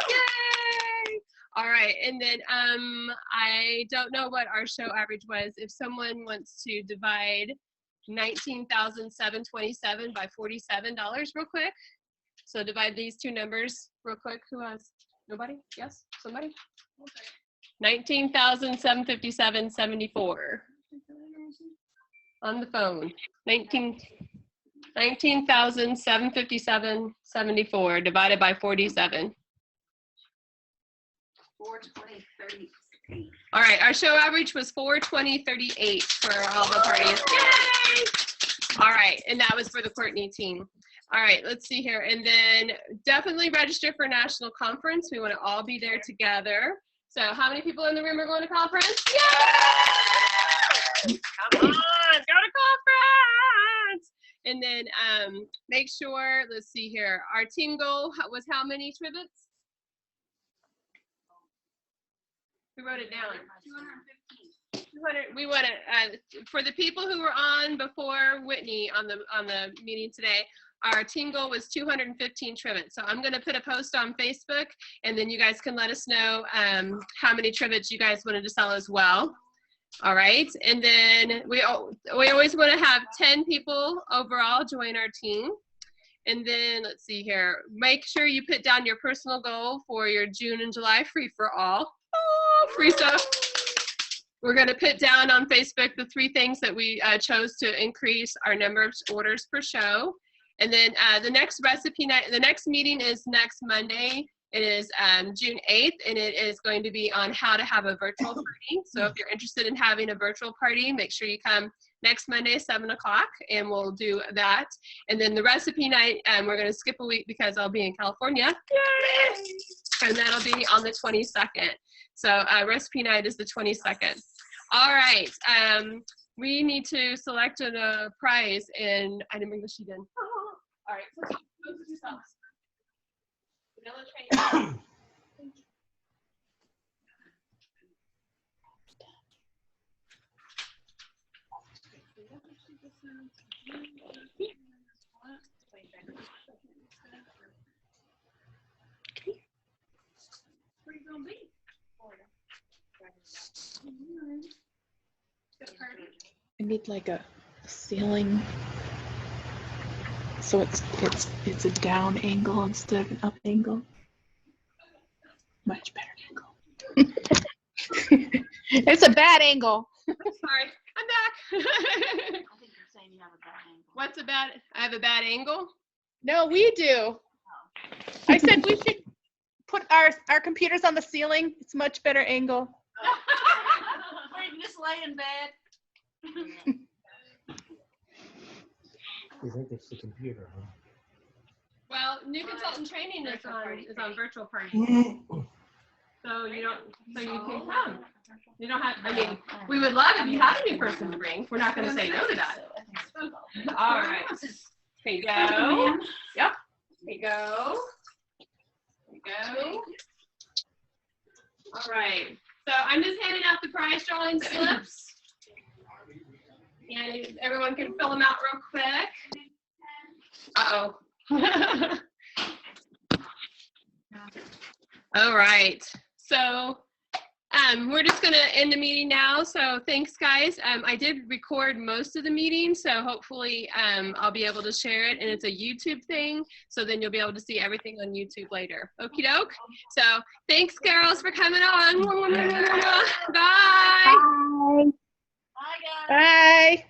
Yay! All right, and then I don't know what our show average was. If someone wants to divide 19,727 by $47 real quick. So divide these two numbers real quick. Who has? Nobody? Yes? Somebody? 19,757.74 on the phone. 19,757.74 divided by 47. 420.38. All right, our show average was 420.38 for all the parties. Yay! All right, and that was for the Courtney team. All right, let's see here. And then definitely register for national conference. We want to all be there together. So how many people in the room are going to conference? Yay! Come on, go to conference. And then make sure, let's see here. Our team goal was how many trivets? We wrote it down. 200. We want to for the people who were on before Whitney on the meeting today. Our team goal was 215 trivets. So I'm going to put a post on Facebook, and then you guys can let us know how many trivets you guys wanted to sell as well. All right, and then we always want to have 10 people overall join our team. And then let's see here. Make sure you put down your personal goal for your June and July free for all. Oh, free stuff. We're going to put down on Facebook the 3 things that we chose to increase our number of orders per show. And then the next recipe night, the next meeting is next Monday. It is June 8th, and it is going to be on how to have a virtual party. So if you're interested in having a virtual party, make sure you come next Monday, 7 o'clock, and we'll do that. And then the recipe night, we're going to skip a week because I'll be in California. Yay! And that'll be on the 22nd. So recipe night is the 22nd. All right. We need to select a prize, and I didn't bring the sheet in. All right. So those are yourselves. Vanilla train. Where you gonna be? Florida. need like a ceiling. So it's a down angle instead of an up angle. Much better angle. It's a bad angle. Sorry, I'm back. I think you're saying you have a bad angle. What's a bad? I have a bad angle. No, we do. I said we should put our computers on the ceiling. It's a much better angle. Or you can just lay in bed. You think it's the computer, huh? Well, new consultant training is on virtual party. So you can come. You don't have. I mean, we would love if you had a new person to bring. We're not going to say no to that. All right. Here you go. Yep. Here you go. Here you go. All right. So I'm just handing out the prize drawing slips. And everyone can fill them out real quick. Uh-oh. All right. So we're just going to end the meeting now. So thanks, guys. I did record most of the meeting, so hopefully I'll be able to share it. And it's a YouTube thing, so then you'll be able to see everything on YouTube later. Okie doke. So thanks, girls, for coming on. Bye. Bye. Bye, guys. Bye.